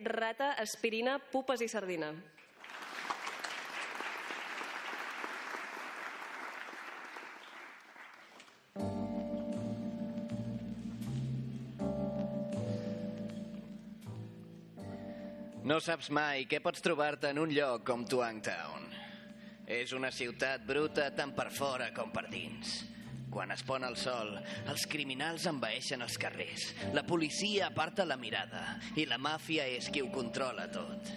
rata, aspirina, pupes i sardina. No saps mai què pots trobar-te en un lloc com Twangtown. És una ciutat bruta tant per fora com per dins. Quan es pon el sol, els criminals envaeixen els carrers, la policia aparta la mirada i la màfia és qui ho controla tot.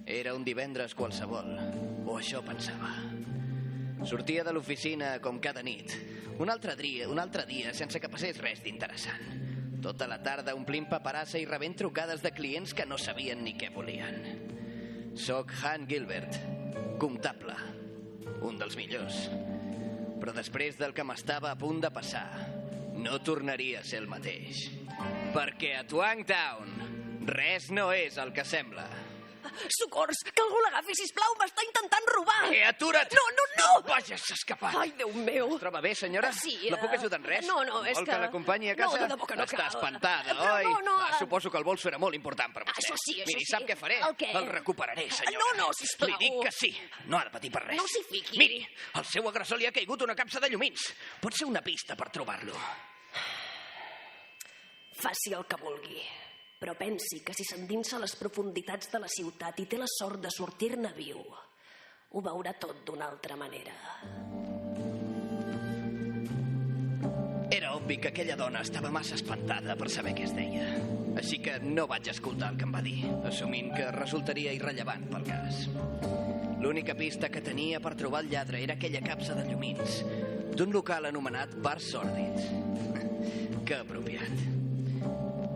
Era un divendres qualsevol, o això pensava. Sortia de l'oficina com cada nit, un altre dia sense que passés res d'interessant. Tota la tarda omplint paperassa i rebent trucades de clients que no sabien ni què volien. Soc Han Gilbert, comptable, un dels millors. Però després del que m'estava a punt de passar, no tornaria a ser el mateix. Perquè a Twangtown res no és el que sembla. Socors, que algú l'agafi, sisplau, m'està intentant robar. Atura't! No! Vaja, s'ha escapat. Ai, Déu meu. Es troba bé, senyora? Sí. La puc ajudar en res? No, és Vol que... que l'acompanyi a casa? No, de debò que no Està cal. espantada, Però oi? no. Suposo que el bolso era molt important per vostè. Això sí. Miri, sap què faré? El què? El recuperaré, senyora. No, sisplau. Li dic que sí. No ha de patir per res. No s'hi fiqui. Miri, al seu agressor li ha caigut una capsa de llumins. Pot ser una pista per trobar-lo. Faci el que vulgui. Però pensi que si s'endinsa a les profunditats de la ciutat i té la sort de sortir-ne viu, ho veurà tot d'una altra manera. Era obvi que aquella dona estava massa espantada per saber què es deia. Així que no vaig escoltar el que em va dir, assumint que resultaria irrellevant pel cas. L'única pista que tenia per trobar el lladre era aquella capsa de llumins, d'un local anomenat Bar Sòrdids. Que apropiat.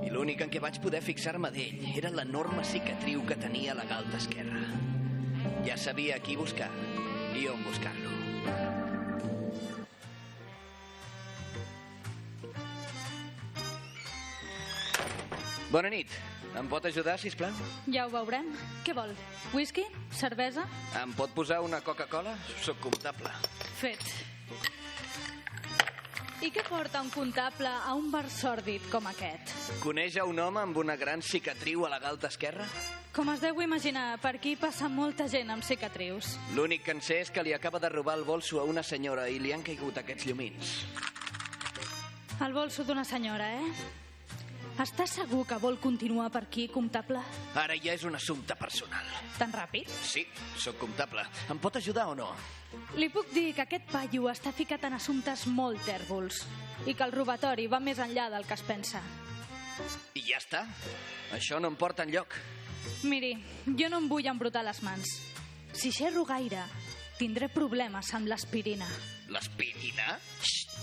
I l'únic en què vaig poder fixar-me d'ell era l'enorme cicatriu que tenia a la galta esquerra. Ja sabia qui buscar i on buscar-lo. Bona nit. Em pot ajudar, sisplau? Ja ho veurem. Què vol? Whisky? Cervesa? Em pot posar una Coca-Cola? Soc comptable. Fet. I què porta un comptable a un bar sòrdid com aquest? Coneix a un home amb una gran cicatriu a la galta esquerra? Com es deu imaginar, per aquí passa molta gent amb cicatrius. L'únic que en sé és que li acaba de robar el bolso a una senyora i li han caigut aquests llumins. El bolso d'una senyora, Està segur que vol continuar per aquí, comptable? Ara ja és un assumpte personal. Tan ràpid? Sí, sóc comptable. Em pot ajudar o no? Li puc dir que aquest paio està ficat en assumptes molt tèrbols i que el robatori va més enllà del que es pensa. I ja està. Això no em porta enlloc. Miri, jo no em vull embrutar les mans. Si xerro gaire, tindré problemes amb l'aspirina. L'aspirina? Xxt!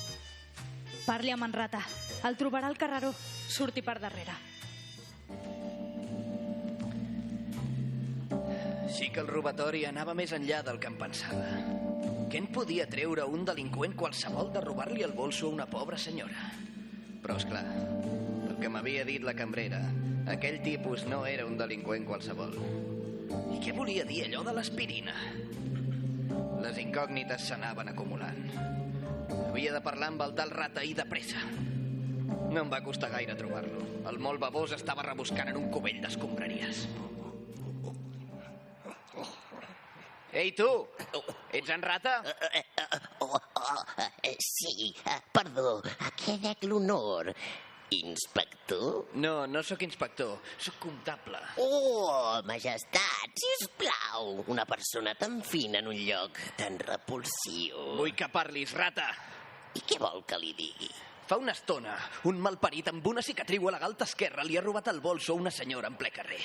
Parli amb en Rata. El trobarà al carreró. Surti per darrere. Sí que el robatori anava més enllà del que em pensava. Què en podia treure un delinqüent qualsevol de robar-li el bolso a una pobra senyora? Però, esclar, pel que m'havia dit la cambrera, aquell tipus no era un delinqüent qualsevol. I què volia dir allò de l'aspirina? Les incògnites s'anaven acumulant. Havia de parlar amb el tal Rata i de pressa. No em va costar gaire trobar-lo. El molt babós estava rebuscant en un cubell d'escombraries. Ei, tu! Ets en Rata? Sí, perdó, a què dec l'honor? Inspector? No, no sóc inspector, sóc comptable. Oh, majestat, sisplau, una persona tan fina en un lloc tan repulsiu. Vull que parlis, Rata! I què vol que li digui? Fa una estona, un malparit amb una cicatriu a la galta esquerra li ha robat el bolso a una senyora en ple carrer.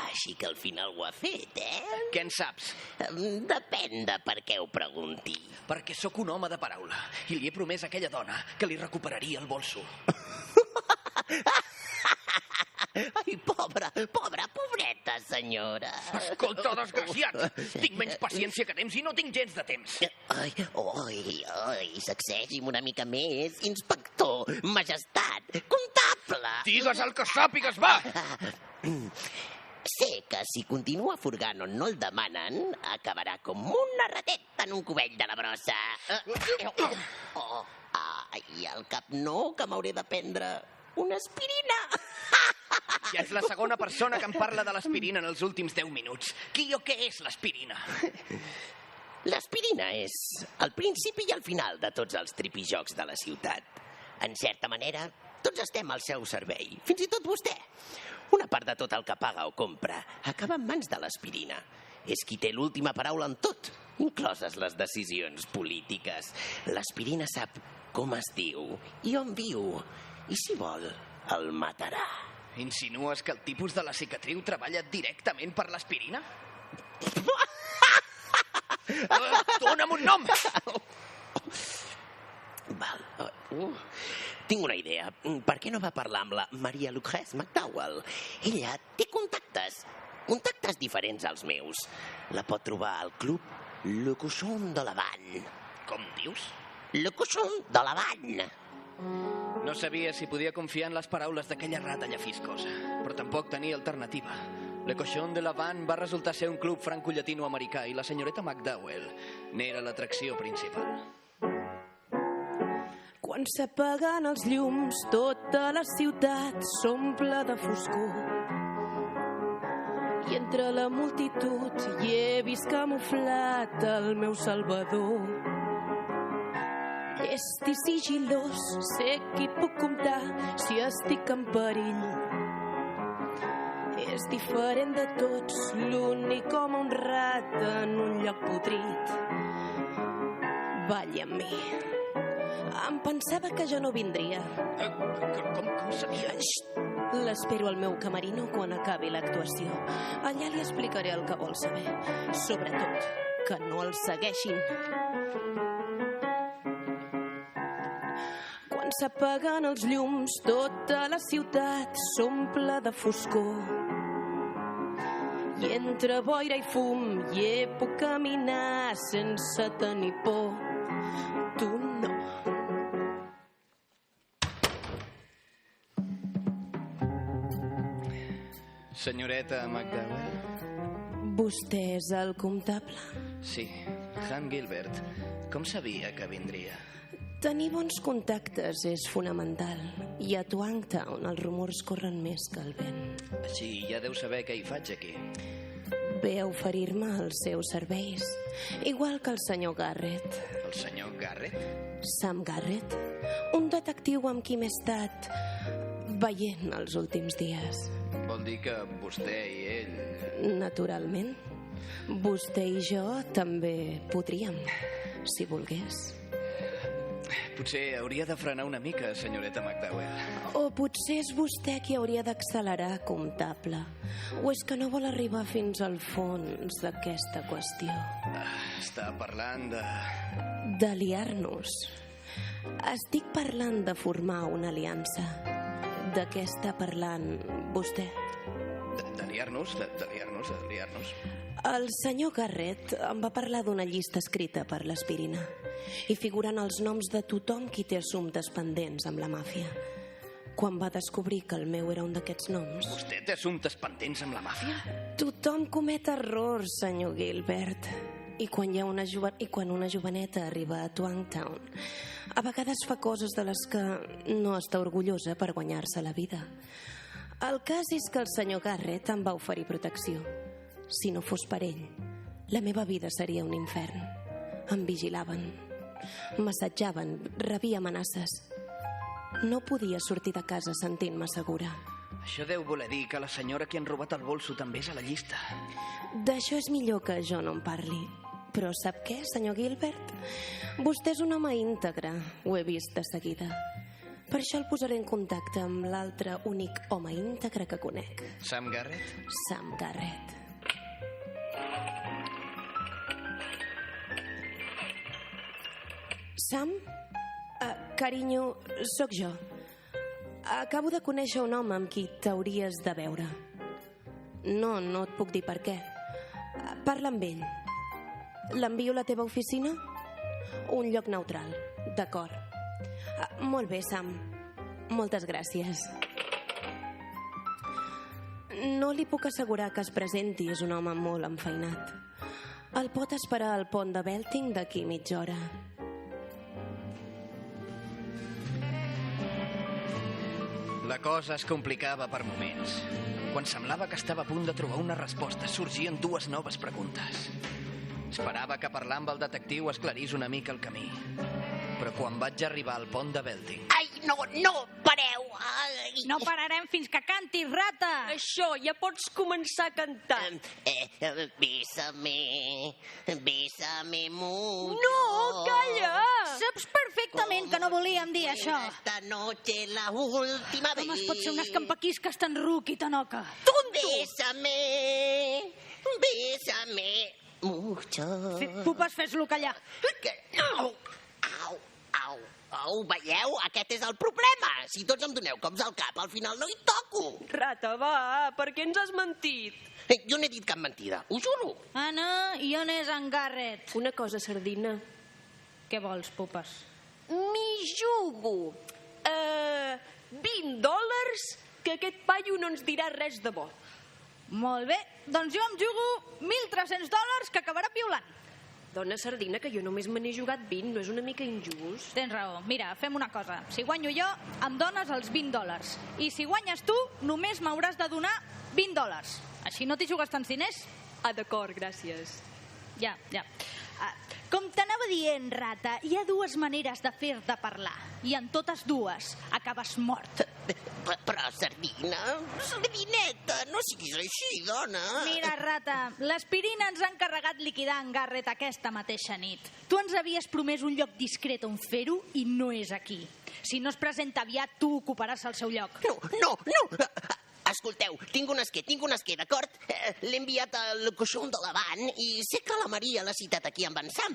Així que al final ho ha fet, Què en saps? Depèn de per què ho pregunti. Perquè sóc un home de paraula i li he promès a aquella dona que li recuperaria el bolso. Ai, pobreta senyora. Escolta, desgraciat! Tinc menys paciència que temps i no tinc gens de temps. Ai, sacsegi'm una mica més. Inspector, majestat, comptable. Digues el que sàpigues, va! Sé que si continua furgant on no el demanen, acabarà com una rateta en un cubell de la brossa. Ai, al cap no, que m'hauré de prendre una aspirina. Ja ets la segona persona que em parla de l'aspirina en els últims 10 minuts. Qui o què és l'aspirina? L'aspirina és el principi i el final de tots els tripijocs de la ciutat. En certa manera, tots estem al seu servei, fins i tot vostè. Una part de tot el que paga o compra acaba en mans de l'aspirina. És qui té l'última paraula en tot, incloses les decisions polítiques. L'aspirina sap com es diu i on viu, i si vol, el matarà. Insinues que el tipus de la cicatriu treballa directament per l'aspirina? Dóna'm un nom! Val. Tinc una idea. Per què no va parlar amb la Maria Lucrèce McDowell? Ella té contactes diferents als meus. La pot trobar al club Le Cochon de l'Havane. Com dius? Le Cochon de l'Havane. No sabia si podia confiar en les paraules d'aquella rata llafiscosa, però tampoc tenia alternativa. Le Cochon de l'Havane va resultar ser un club franco-llatinoamericà i la senyoreta McDowell n'era l'atracció principal. Quan s'apaguen els llums, tota la ciutat s'omple de foscor. I entre la multitud hi he vist camuflat el meu salvador. Llest i sigil·lós, sé qui puc comptar si estic en perill. És diferent de tots, l'únic com un rat en un lloc podrit. Balla amb mi. Em pensava que ja no vindria. Com sabies? L'espero al meu camerino quan acabi l'actuació. Allà li explicaré el que vol saber. Sobretot, que no el segueixin. Quan s'apaguen els llums, tota la ciutat s'omple de foscor. I entre boira i fum hi he puc caminar sense tenir por. Tu no. Senyoreta McDowell? Vostè és el comptable? Sí, Han Gilbert. Com sabia que vindria? Tenir bons contactes és fonamental. I a Twangtown els rumors corren més que el vent. Així ja deu saber què hi faig aquí. Ve a oferir-me els seus serveis, igual que el senyor Garrett. El senyor Garrett? Sam Garrett, un detectiu amb qui m'he estat veient els últims dies. Vol dir que vostè i ell... Naturalment. Vostè i jo també podríem, si volgués. Potser hauria de frenar una mica, senyoreta McDowell. O potser és vostè qui hauria d'accelerar, comptable. O és que no vol arribar fins al fons d'aquesta qüestió. Està parlant de... De liar-nos. Estic parlant de formar una aliança. De què està parlant vostè? De liar-nos? De liar-nos? El senyor Garrett em va parlar d'una llista escrita per l'aspirina i figuren els noms de tothom qui té assumptes pendents amb la màfia. Quan va descobrir que el meu era un d'aquests noms... Vostè té assumptes pendents amb la màfia? Tothom comet errors, senyor Gilbert. I quan una joveneta arriba a Twangtown, a vegades fa coses de les que no està orgullosa per guanyar-se la vida. El cas és que el senyor Garrett em va oferir protecció. Si no fos per ell, la meva vida seria un infern. Em vigilaven, m'assetjaven, rebia amenaces. No podia sortir de casa sentint-me segura. Això deu voler dir que la senyora que han robat el bolso també és a la llista. D'això és millor que jo no en parli. Però sap què, senyor Gilbert? Vostè és un home íntegre, ho he vist de seguida. Per això el posaré en contacte amb l'altre únic home íntegre que conec. Sam Garrett? Sam Garrett. Sam? Carinyo, sóc jo. Acabo de conèixer un home amb qui t'hauries de veure. No et puc dir per què. Parla amb ell. L'envio a la teva oficina? Un lloc neutral. D'acord. Molt bé, Sam. Moltes gràcies. No li puc assegurar que es presenti, és un home molt enfeinat. El pot esperar al pont de Belting d'aquí mitja hora. La cosa es complicava per moments. Quan semblava que estava a punt de trobar una resposta, sorgien dues noves preguntes. Esperava que parlar amb el detectiu esclarís una mica el camí. Però quan vaig arribar al pont de Belding... Ai, no, pareu! Ai. No pararem fins que cantis, rata! Això, ja pots començar a cantar. Bésame mucho. No, calla! Saps perfectament que no volíem dir això. Esta noche la última vez. Com es pot ser un escampaquisques tan ruc i tan oca? Bésame mucho. Pupes, fes-lo callar. Au, veieu? Aquest és el problema. Si tots em doneu cops al cap, al final no hi toco. Rata, va, per què ens has mentit? Jo no he dit cap mentida, ho juro. Anna, i on és en Garrett? Una cosa, Sardina. Què vols, Pupes? M'hi jugo. $20 que aquest paio no ens dirà res de bo. Molt bé, doncs jo em jugo $1.300 que acabarà violant. Dona Sardina, que jo només me n'he jugat 20, no és una mica injust? Tens raó. Mira, fem una cosa. Si guanyo jo, em dones els $20. I si guanyes tu, només m'hauràs de donar $20. Així no t'hi jugues tants diners. Ah, d'acord, gràcies. Ja. Com t'anava dient, rata, hi ha dues maneres de fer-te parlar. I en totes dues acabes mort. Però, Sardineta, no siguis així, dona. Mira, rata, l'aspirina ens ha encarregat liquidar en Garrett aquesta mateixa nit. Tu ens havies promès un lloc discret on fer-ho i no és aquí. Si no es presenta aviat, tu ocuparàs el seu lloc. No. Escolteu, tinc un esquer, d'acord? L'he enviat al coixon de l'Avant i sé que la Maria l'ha citat aquí amb en Sam.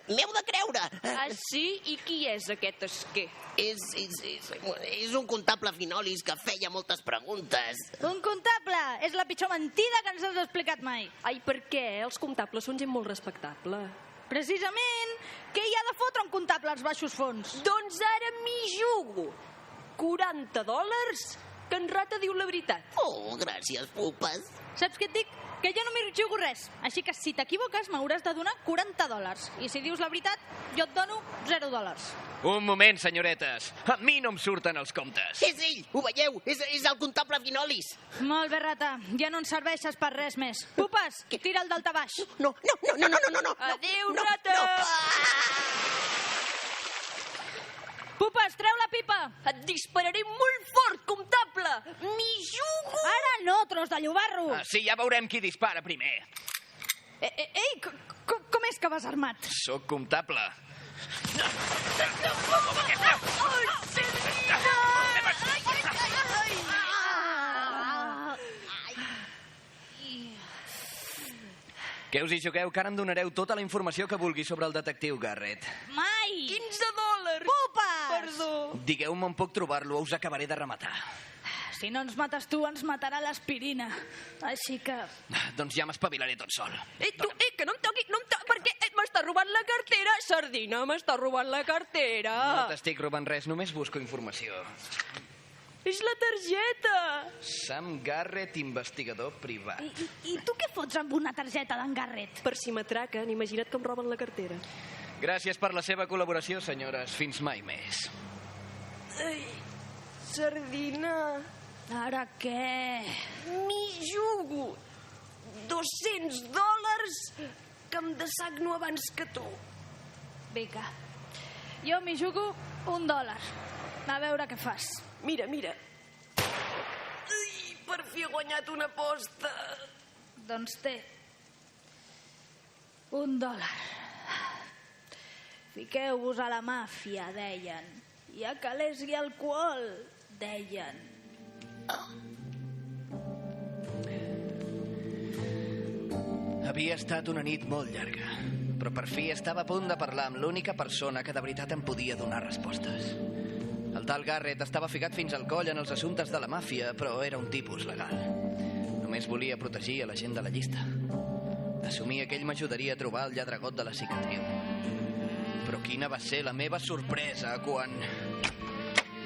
M'heu de creure. Ah, sí? I qui és aquest esquer? És un comptable finolis que feia moltes preguntes. Un comptable! És la pitjor mentida que ens has explicat mai. Ai, per què? Els comptables són gent molt respectable. Precisament, què hi ha de fotre un comptable als baixos fons? Doncs ara m'hi jugo. $40 que en Rata diu la veritat. Oh, gràcies, Pupes. Saps què et dic? Que jo no m'hi jugo res. Així que si t'equivoques m'hauràs de donar $40. I si dius la veritat, jo et dono $0. Un moment, senyoretes. A mi no em surten els comptes. És ell, ho veieu? És el comptable finolis. Molt bé, rata. Ja no ens serveixes per res més. Pupes, tira el daltabaix. No. Adéu, Rata! Pupes, treu la pipa! Et dispararé molt fort, comptable! M'hi jugo! Ara no, tros de llobarro! Sí, ja veurem qui dispara primer. Ei, com és que vas armat? Soc comptable. Què us hi jugueu? Que ara em donareu tota la informació que vulgui sobre el detectiu Garrett. Mai! $15! Pupes! Perdó! Digueu-me on puc trobar-lo o us acabaré de rematar. Si no ens mates tu, ens matarà l'aspirina. Així que... Doncs ja m'espavilaré tot sol. Que no em toqui, perquè m'està robant la cartera, Sardina, m'està robant la cartera. No t'estic robant res, només busco informació. És la targeta. Sam Garrett, investigador privat. I tu què fots amb una targeta d'en Garrett? Per si m'atraquen, imagina't que em roben la cartera. Gràcies per la seva col·laboració, senyores. Fins mai més. Ai, Sardina... Ara què? M'hi jugo. $200 que em dessagno abans que tu. Vinga. Jo m'hi jugo $1. A veure què fas. Mira. Ai, per fi he guanyat una aposta. Doncs té. $1. Fiqueu-vos a la màfia, deien. Hi ha calés i alcohol, deien. Havia estat una nit molt llarga, però per fi estava a punt de parlar amb l'única persona que de veritat em podia donar respostes. El tal Garrett estava ficat fins al coll en els assumptes de la màfia, però era un tipus legal. Només volia protegir a la gent de la llista. Assumia que ell m'ajudaria a trobar el lladregot de la cicatriu. Però quina va ser la meva sorpresa quan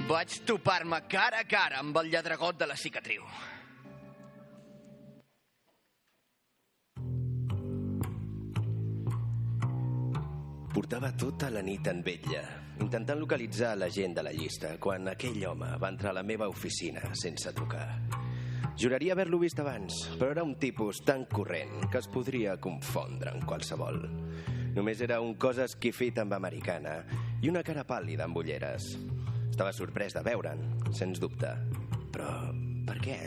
vaig topar-me cara a cara amb el lladregot de la cicatriu. Portava tota la nit en vetlla, intentant localitzar la gent de la llista, quan aquell home va entrar a la meva oficina sense trucar. Juraria haver-lo vist abans, però era un tipus tan corrent que es podria confondre amb qualsevol. Només era un cos esquifit amb americana i una cara pàl·lida amb ulleres. Estava sorprès de veure'n, sens dubte. Però per què?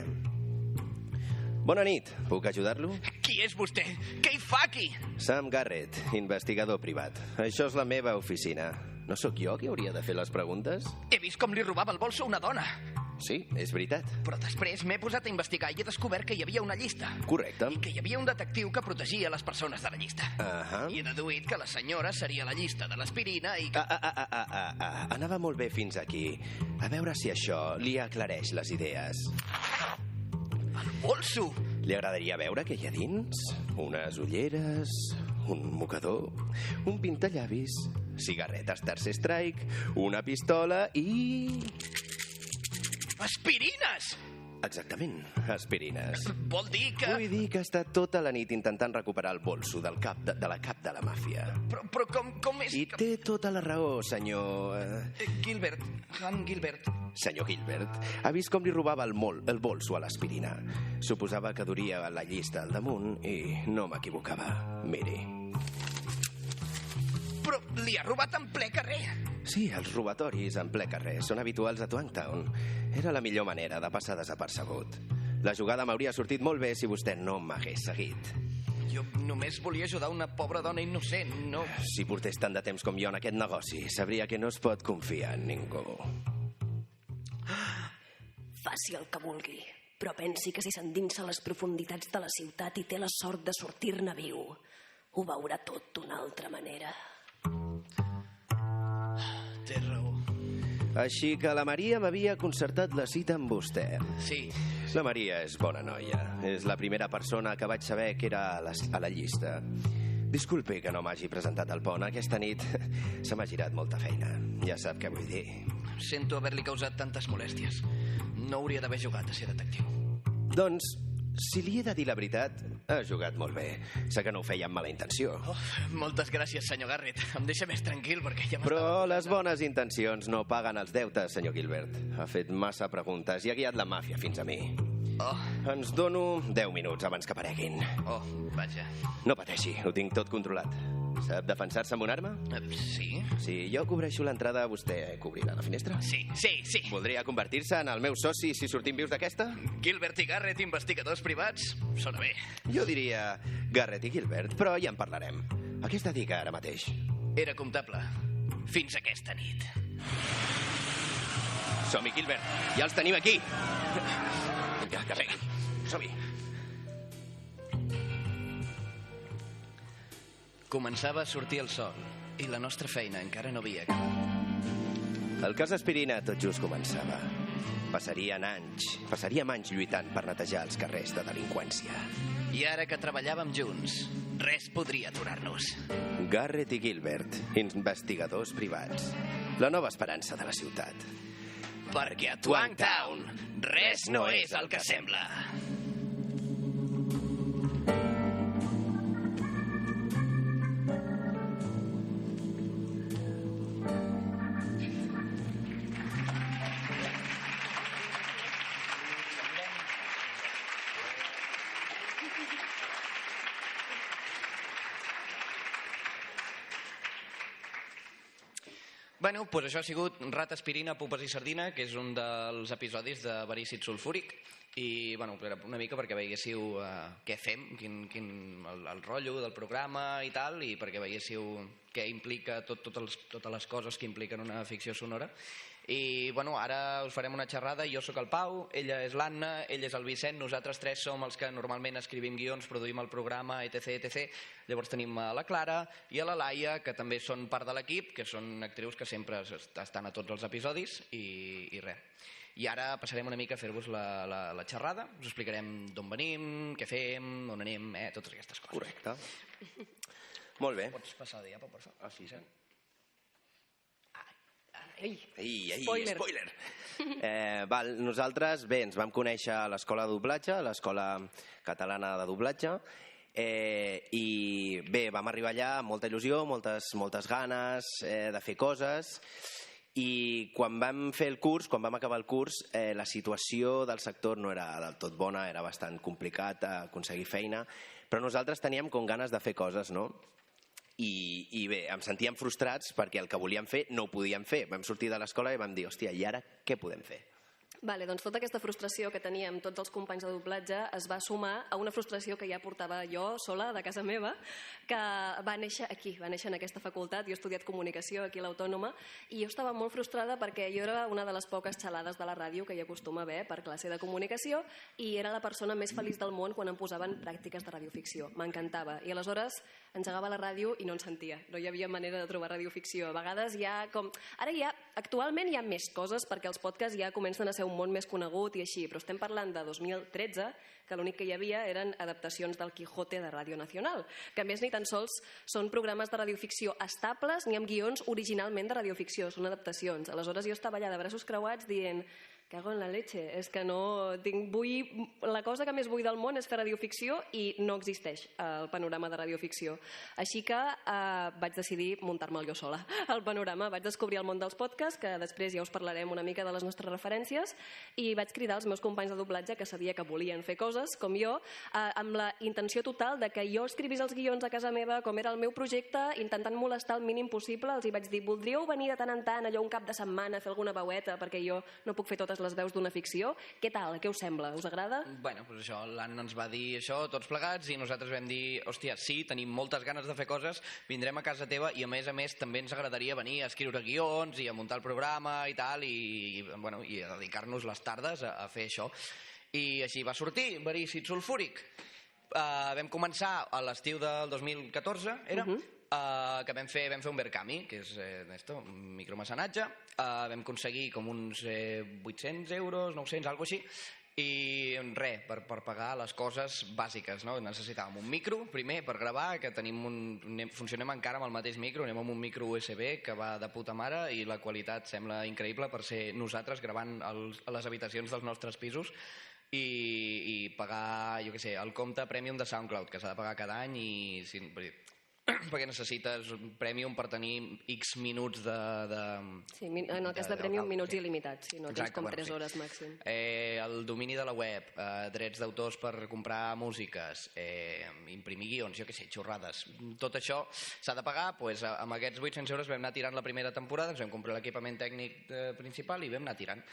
Bona nit, puc ajudar-lo? Qui és vostè? Què hi fa aquí? Sam Garrett, investigador privat. Això és la meva oficina. No sóc jo qui hauria de fer les preguntes? He vist com li robava el bolso a una dona. Sí, és veritat. Però després m'he posat a investigar i he descobert que hi havia una llista. Correcte. I que hi havia un detectiu que protegia les persones de la llista. I he deduït que la senyora seria la llista de l'aspirina i que... Anava molt bé fins aquí. A veure si això li aclareix les idees. El bolso! Li agradaria veure què hi ha dins? Unes ulleres, un mocador, un pintallavis, cigarretes Tercer Strike, una pistola i... Aspirines! Exactament, aspirines. Vol dir que... Vull dir que ha estat tota la nit intentant recuperar el bolso del cap de la cap de la màfia. Però com és... I té tota la raó, senyor... Gilbert, Han Gilbert. Senyor Gilbert, ha vist com li robava el bolso a l'aspirina. Suposava que duria la llista al damunt i no m'equivocava. Miri. Però li ha robat en ple carrer. Sí, els robatoris en ple carrer són habituals a Twangtown. Era la millor manera de passar desapercebut. La jugada m'hauria sortit molt bé si vostè no m'hagués seguit. Jo només volia ajudar una pobra dona innocent, no... Si portés tant de temps com jo en aquest negoci, sabria que no es pot confiar en ningú. Faci el que vulgui, però pensi que si s'endinsa a les profunditats de la ciutat i té la sort de sortir-ne viu, ho veurà tot d'una altra manera. Té raó. Així que la Maria m'havia concertat la cita amb vostè. Sí. La Maria és bona noia. És la primera persona que vaig saber que era a la llista. Disculpi que no m'hagi presentat al pont. Aquesta nit se m'ha girat molta feina. Ja sap què vull dir. Sento haver-li causat tantes molèsties. No hauria d'haver jugat a ser detectiu. Doncs, si li he de dir la veritat, ha jugat molt bé. Sé que no ho feia amb mala intenció. Moltes gràcies, senyor Garrett. Em deixa més tranquil perquè ja m'estava... Però les bones intencions no paguen els deutes, senyor Gilbert. Ha fet massa preguntes i ha guiat la màfia fins a mi. Ens dono 10 minuts abans que apareguin. Vaja. No pateixi, ho tinc tot controlat. Sap defensar-se amb una arma? Sí. Si jo cobreixo l'entrada, vostè cobrirà la finestra? Sí. Voldria convertir-se en el meu soci si sortim vius d'aquesta? Gilbert i Garrett, investigadors privats? Sona bé. Jo diria Garrett i Gilbert, però ja en parlarem. A què es dedica ara mateix? Era comptable. Fins aquesta nit. Som-hi, Gilbert. Ja els tenim aquí. Vinga, que segui. Som-hi. Començava a sortir el sol i la nostra feina encara no havia acabat. El cas Aspirina tot just començava. Passaríem anys lluitant per netejar els carrers de delinqüència. I ara que treballàvem junts, res podria aturar-nos. Garrett i Gilbert, investigadors privats. La nova esperança de la ciutat. Perquè a Twangtown res no és el que sembla. Bueno, doncs això ha sigut Rat, Aspirina, Pupes i Sardina, que és un dels episodis de Verícid Sulfúric. I, bueno, una mica perquè veiéssiu què fem, el rotllo del programa i tal, i perquè veiéssiu què implica totes les coses que impliquen una ficció sonora. I, bueno, ara us farem una xerrada. Jo sóc el Pau, ella és l'Anna, ell és el Vicent, nosaltres tres som els que normalment escrivim guions, produïm el programa, etc. Llavors tenim a la Clara i a la Laia, que també són part de l'equip, que són actrius que sempre estan a tots els episodis, i res. I ara passarem una mica a fer-vos la xerrada, us explicarem d'on venim, què fem, on anem, totes aquestes coses. Correcte. Molt bé. Pots passar de diapo, per favor? Sí. Spoiler. Nosaltres, bé, ens vam conèixer a l'escola de doblatge, a l'escola catalana de doblatge, I bé, vam arribar allà amb molta il·lusió, moltes ganes de fer coses, i quan vam acabar el curs, la situació del sector no era del tot bona, era bastant complicat aconseguir feina, però nosaltres teníem com ganes de fer coses, no? I bé, em sentíem frustrats perquè el que volíem fer no ho podíem fer. Vam sortir de l'escola i vam dir, hòstia, i ara què podem fer? Vale, doncs tota aquesta frustració que teníem tots els companys de doblatge es va sumar a una frustració que ja portava jo sola de casa meva, que va néixer aquí, va néixer en aquesta facultat. Jo he estudiat comunicació aquí a l'Autònoma i jo estava molt frustrada perquè jo era una de les poques xalades de la ràdio que hi acostuma a haver per classe de comunicació i era la persona més feliç del món quan em posaven pràctiques de radioficció. M'encantava. I aleshores engegava la ràdio i no en sentia. No hi havia manera de trobar radioficció. A vegades actualment hi ha més coses perquè els podcasts ja comencen a ser un món més conegut i així, però estem parlant de 2013, que l'únic que hi havia eren adaptacions del Quijote de Ràdio Nacional, que a més ni tan sols són programes de radioficció estables ni amb guions originalment de radioficció, són adaptacions. Aleshores jo estava allà de braços creuats dient cago en la leche, és que no la cosa que més vull del món és fer radioficció i no existeix el panorama de radioficció. Així que vaig decidir muntar-me'l jo sola. El panorama, vaig descobrir el món dels podcasts, que després ja us parlarem una mica de les nostres referències, i vaig cridar als meus companys de doblatge que sabia que volien fer coses, com jo, amb la intenció total de que jo escrivís els guions a casa meva, com era el meu projecte, intentant molestar el mínim possible. Els hi vaig dir, voldríeu venir de tant en tant, allò un cap de setmana, a fer alguna veueta, perquè jo no puc fer totes les veus d'una ficció. Què tal? Què us sembla? Us agrada? Bueno, doncs això, l'Anna ens va dir això, tots plegats, i nosaltres vam dir, hòstia, sí, tenim moltes ganes de fer coses, vindrem a casa teva i a més també ens agradaria venir a escriure guions i a muntar el programa i tal, i a dedicar-nos les tardes a fer això. I així va sortir Verícid Sulfúric. Vam començar a l'estiu del 2014, era? Que vam fer un Verkami, que és un micromecenatge. Vam aconseguir com uns 800 euros, 900, alguna cosa així, i res, per pagar les coses bàsiques, no? Necessitàvem un micro, primer, per gravar, que funcionem encara amb el mateix micro, anem amb un micro USB que va de puta mare i la qualitat sembla increïble per ser nosaltres gravant a les habitacions dels nostres pisos, i pagar, jo què sé, el compte Premium de SoundCloud, que s'ha de pagar cada any, perquè necessites un Premium per tenir X minuts de... Sí, en el cas de Premium, minuts il·limitats, si no tens com 3 hores màxim. El domini de la web, drets d'autors per comprar músiques, imprimir guions, jo què sé, xorrades. Tot això s'ha de pagar, doncs amb aquests 800 euros vam anar tirant la primera temporada, ens vam comprar l'equipament tècnic principal i vam anar tirant.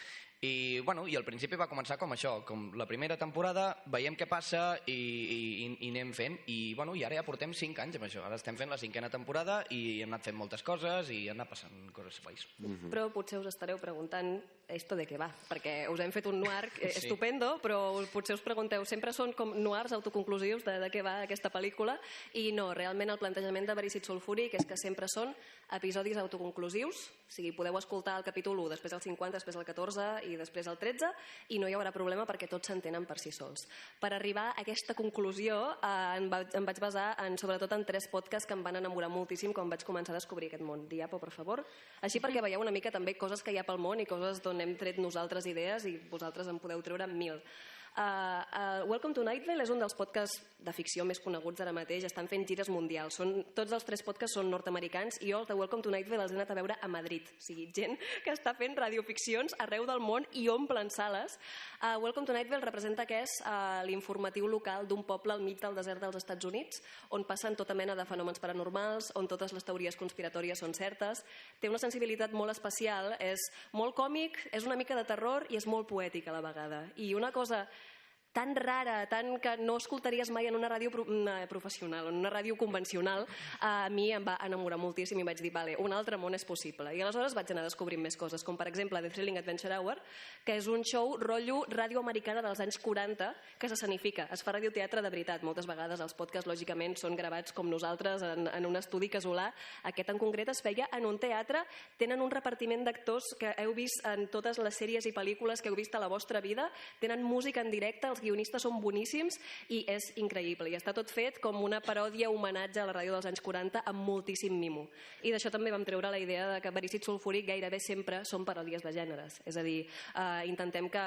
I al principi va començar com això, com la primera temporada, veiem què passa i anem fent, i ara ja portem 5 anys amb això. Ara estem fent la 5a temporada i hem anat fent moltes coses i han anat passant coses guais. Però potser us estareu preguntant esto de què va, perquè us hem fet un noir estupendo, però potser us pregunteu, sempre són com noirs autoconclusius de què va aquesta pel·lícula, i no, realment el plantejament de Verícid Sulfúric és que sempre són episodis autoconclusius, o sigui, podeu escoltar el capítol 1, després el 50, després el 14 i després el 13, i no hi haurà problema perquè tots s'entenen per si sols. Per arribar a aquesta conclusió em vaig basar sobretot en 3 podcasts que em van enamorar moltíssim quan vaig començar a descobrir aquest món. Diapo, per favor. Així perquè veieu una mica també coses que hi ha pel món i coses d'on hem tret nosaltres idees i vosaltres en podeu treure 1000. Welcome to Night Vale és un dels podcasts de ficció més coneguts ara mateix, estan fent gires mundials. Tots els 3 podcasts són nord-americans i jo els de Welcome to Night Vale els he anat a veure a Madrid. O sigui, gent que està fent radioficcions arreu del món i omplen sales. Welcome to Night Vale representa que és l'informatiu local d'un poble al mig del desert dels Estats Units, on passen tota mena de fenòmens paranormals, on totes les teories conspiratòries són certes. Té una sensibilitat molt especial, és molt còmic, és una mica de terror i és molt poètic a la vegada. I una cosa tan rara, tan que no escoltaries mai en una ràdio professional, en una ràdio convencional, a mi em va enamorar moltíssim i vaig dir, vale, un altre món és possible. I aleshores vaig anar descobrint més coses, com per exemple The Thrilling Adventure Hour, que és un show rotllo ràdio americana dels anys 40 que s'escenifica, es fa radioteatre de veritat. Moltes vegades els podcasts, lògicament, són gravats com nosaltres en un estudi casolà. Aquest en concret es feia en un teatre, tenen un repartiment d'actors que heu vist en totes les sèries i pel·lícules que heu vist a la vostra vida, tenen música en directe, els guionistes són boníssims i és increïble. I està tot fet com una paròdia homenatge a la ràdio dels anys 40 amb moltíssim mimo. I d'això també vam treure la idea de que Verícid Sulfúric gairebé sempre són paròdies de gèneres. És a dir, intentem que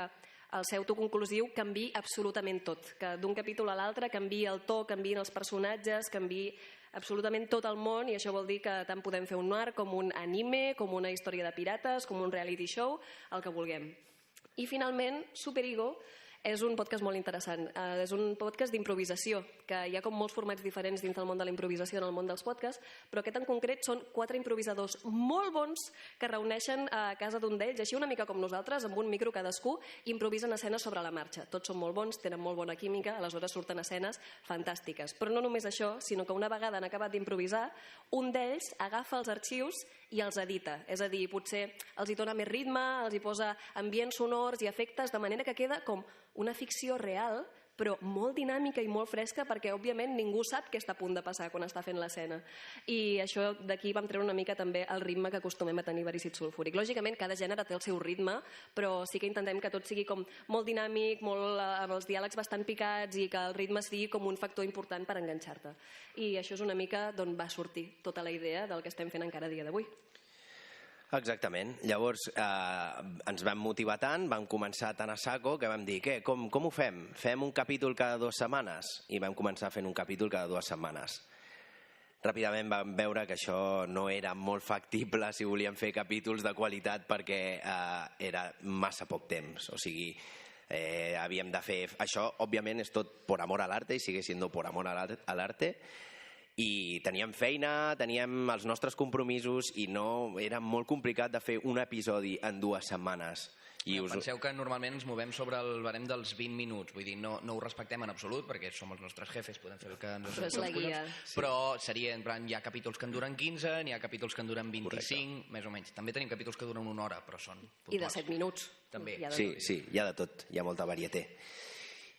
el seu autoconclusiu canvi absolutament tot, que d'un capítol a l'altre canvi el to, canvien els personatges, canvi absolutament tot el món, i això vol dir que tant podem fer un noir com un anime, com una història de pirates, com un reality show, el que vulguem. I finalment, Superego és un podcast molt interessant. És un podcast d'improvisació, que hi ha com molts formats diferents dins del món de la improvisació en el món dels podcasts, però aquest en concret són 4 improvisadors molt bons que reuneixen a casa d'un d'ells, així una mica com nosaltres, amb un micro cadascú, improvisen escenes sobre la marxa. Tots són molt bons, tenen molt bona química, aleshores surten escenes fantàstiques. Però no només això, sinó que una vegada han acabat d'improvisar, un d'ells agafa els arxius i els edita. És a dir, potser els hi dona més ritme, els hi posa ambients sonors i efectes, de manera que queda com una ficció real, però molt dinàmica i molt fresca, perquè òbviament ningú sap què està a punt de passar quan està fent l'escena. I això d'aquí vam treure una mica també el ritme que acostumem a tenir Verícid Sulfúric. Lògicament cada gènere té el seu ritme, però sí que intentem que tot sigui com molt dinàmic, amb els diàlegs bastant picats, i que el ritme sigui com un factor important per enganxar-te. I això és una mica d'on va sortir tota la idea del que estem fent encara a dia d'avui. Exactament. Llavors ens vam motivar tant, vam començar tan a saco que vam dir, com ho fem? Fem un capítol cada 2 setmanes? I vam començar fent un capítol cada 2 setmanes. Ràpidament vam veure que això no era molt factible si volíem fer capítols de qualitat, perquè era massa poc temps. O sigui, havíem de fer... Això, òbviament, és tot por amor al arte, i sigue siendo por amor al arte. I teníem feina, teníem els nostres compromisos, i no era molt complicat de fer un episodi en 2 setmanes. Penseu que normalment ens movem sobre el barem dels 20 minuts, vull dir, no ho respectem en absolut, perquè som els nostres jefes, podem fer el que ens... Però és la guia. Però seria, en plan, hi ha capítols que en duren 15, n'hi ha capítols que en duren 25, correcte, més o menys. També tenim capítols que duren 1 hora, però són puntuals. I de 7 minuts. També. Sí, hi ha de tot, hi ha molta varieté.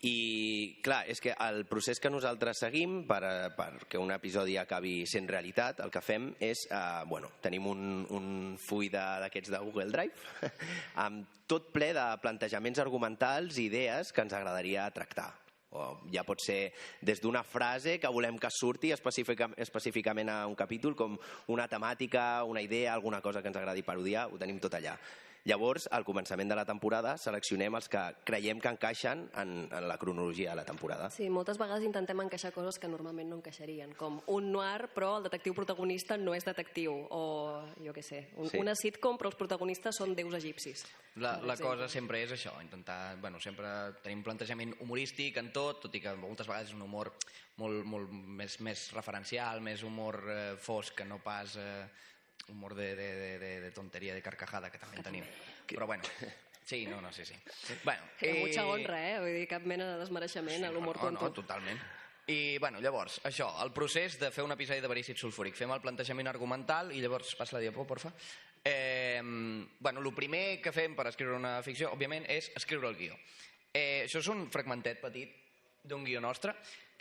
I clar, és que el procés que nosaltres seguim perquè un episodi acabi sent realitat, el que fem és, tenim un full d'aquests de Google Drive amb tot ple de plantejaments argumentals i idees que ens agradaria tractar. O ja pot ser des d'una frase que volem que surti específicament a un capítol, com una temàtica, una idea, alguna cosa que ens agradi parodiar, ho tenim tot allà. Llavors, al començament de la temporada, seleccionem els que creiem que encaixen en la cronologia de la temporada. Sí, moltes vegades intentem encaixar coses que normalment no encaixarien, com un noir, però el detectiu protagonista no és detectiu, o jo què sé, una sitcom, però els protagonistes són déus egipcis. La cosa sempre és això, intentar... sempre tenim plantejament humorístic en tot i que moltes vegades és un humor molt més referencial, més humor fosc, que no pas... humor de tonteria, de carcajada, que també en tenim. Però bueno, sí. Bueno, mucha honra, vull dir, cap mena de desmereixement a l'humor tonto. No, totalment. I bueno, llavors, això, el procés de fer un episodi de Verícid Sulfúric. Fem el plantejament argumental i llavors passa la diapo, porfa. Bueno, el primer que fem per escriure una ficció, òbviament, és escriure el guió. Això és un fragmentet petit d'un guió nostre,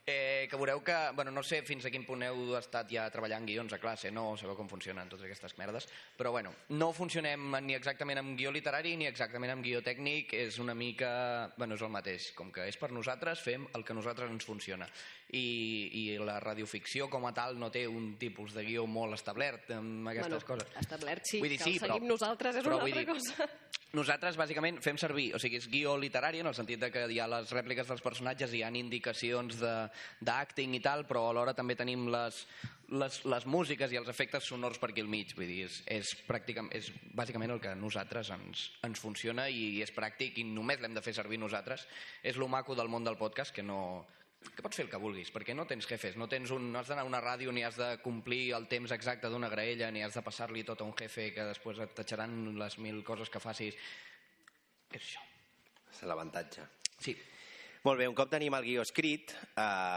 que veureu que, bueno, no sé fins a quin punt heu estat ja treballant guions a classe, no sabeu com funcionen totes aquestes merdes, però bueno, no funcionem ni exactament amb guió literari ni exactament amb guió tècnic, és una mica, bueno, és el mateix, com que és per nosaltres, fem el que a nosaltres ens funciona. I la radioficció com a tal no té un tipus de guió molt establert amb aquestes coses. Establert sí, que el seguim nosaltres és una altra cosa. Nosaltres bàsicament fem servir, o sigui, és guió literari en el sentit que hi ha les rèpliques dels personatges, hi ha indicacions d'acting i tal, però alhora també tenim les músiques i els efectes sonors per aquí al mig, vull dir, és bàsicament el que a nosaltres ens funciona i és pràctic i només l'hem de fer servir nosaltres. És lo maco del món del podcast, que pots fer el que vulguis, perquè no tens jefes, no has d'anar a una ràdio ni has de complir el temps exacte d'una graella, ni has de passar-li tot a un jefe que després et tatxaran les 1000 coses que facis. És això. És l'avantatge. Sí. Molt bé, un cop tenim el guió escrit,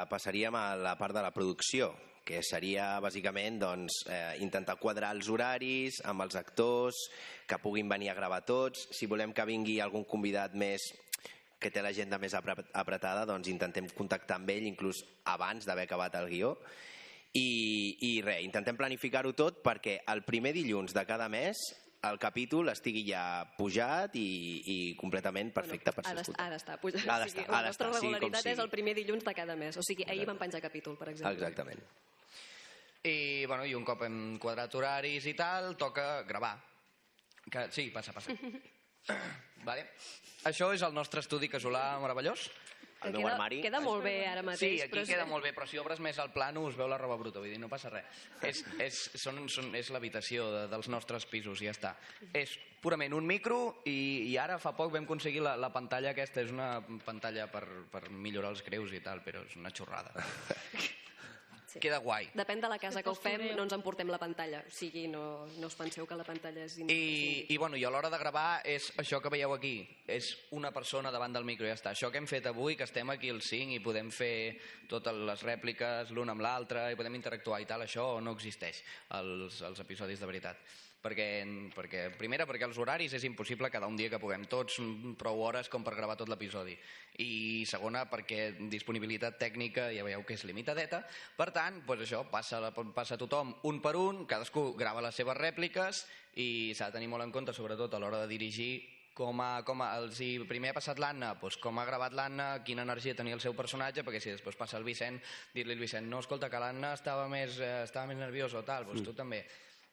passaríem a la part de la producció, que seria bàsicament intentar quadrar els horaris amb els actors, que puguin venir a gravar tots. Si volem que vingui algun convidat més que té l'agenda més apretada, doncs intentem contactar amb ell inclús abans d'haver acabat el guió. I res, intentem planificar-ho tot perquè el primer dilluns de cada mes el capítol estigui ja pujat i completament perfecte per ser escoltat. Ha d'estar pujat. La nostra regularitat és el primer dilluns de cada mes. O sigui, ahir vam penjar capítol, per exemple. Exactament. I un cop hem quadrat horaris i tal, toca gravar. Sí, passa. Vale. Això és el nostre estudi casolà meravellós. El meu armari. Queda molt bé ara mateix. Sí, aquí queda molt bé, però si obres més el plano us veu la roba bruta, vull dir, no passa res. És l'habitació dels nostres pisos, i ja està. És purament un micro i ara fa poc vam aconseguir la pantalla aquesta, és una pantalla per millorar els greus i tal, però és una xorrada. Sí. Queda guai. Depèn de la casa que ho fem, no ens emportem la pantalla. O sigui, no us penseu que la pantalla és... I a l'hora de gravar és això que veieu aquí. És una persona davant del micro i ja està. Això que hem fet avui, que estem aquí els 5 i podem fer totes les rèpliques l'un amb l'altre i podem interactuar i tal, això no existeix als episodis de veritat. Primera, perquè els horaris és impossible quedar un dia que puguem tots prou hores com per gravar tot l'episodi. I segona, perquè disponibilitat tècnica ja veieu que és limitadeta. Per tant, doncs això, passa tothom un per un, cadascú grava les seves rèpliques i s'ha de tenir molt en compte, sobretot a l'hora de dirigir, primer ha passat l'Anna, doncs com ha gravat l'Anna, quina energia tenia el seu personatge, perquè si després passa el Vicent, dir-li al Vicent, no, escolta, que l'Anna estava més nerviós o tal, doncs tu també.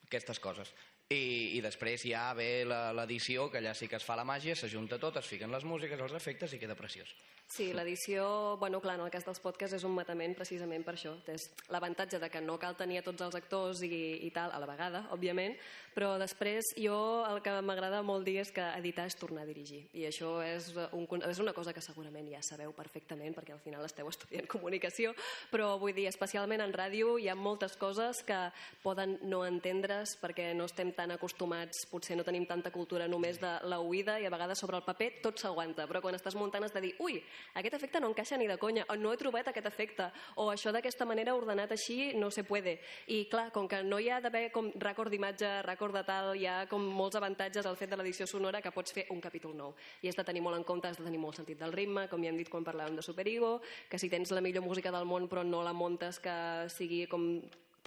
Aquestes coses. I després ja ve l'edició, que allà sí que es fa la màgia, s'ajunta tot, es fiquen les músiques, els efectes i queda preciós. Sí, l'edició, bueno, clar, en el cas dels podcasts és un matament precisament per això. És l'avantatge de que no cal tenir a tots els actors i tal a la vegada, òbviament, però després jo el que m'agrada molt dir és que editar és tornar a dirigir. I això és una cosa que segurament ja sabeu perfectament perquè al final esteu estudiant comunicació, però vull dir, especialment en ràdio hi ha moltes coses que poden no entendre's perquè no estem tan acostumats, potser no tenim tanta cultura només de l'oïda i a vegades sobre el paper tot s'aguanta, però quan estàs muntant has de dir, ui, aquest efecte no encaixa ni de conya, o no he trobat aquest efecte, o això d'aquesta manera ordenat així no se puede. I clar, com que no hi ha d'haver com rècord d'imatge, rècord de tal, hi ha com molts avantatges al fet de l'edició sonora que pots fer un capítol nou. I has de tenir molt en compte, has de tenir molt sentit del ritme, com ja hem dit quan parlàvem de Superego, que si tens la millor música del món però no la muntes que sigui com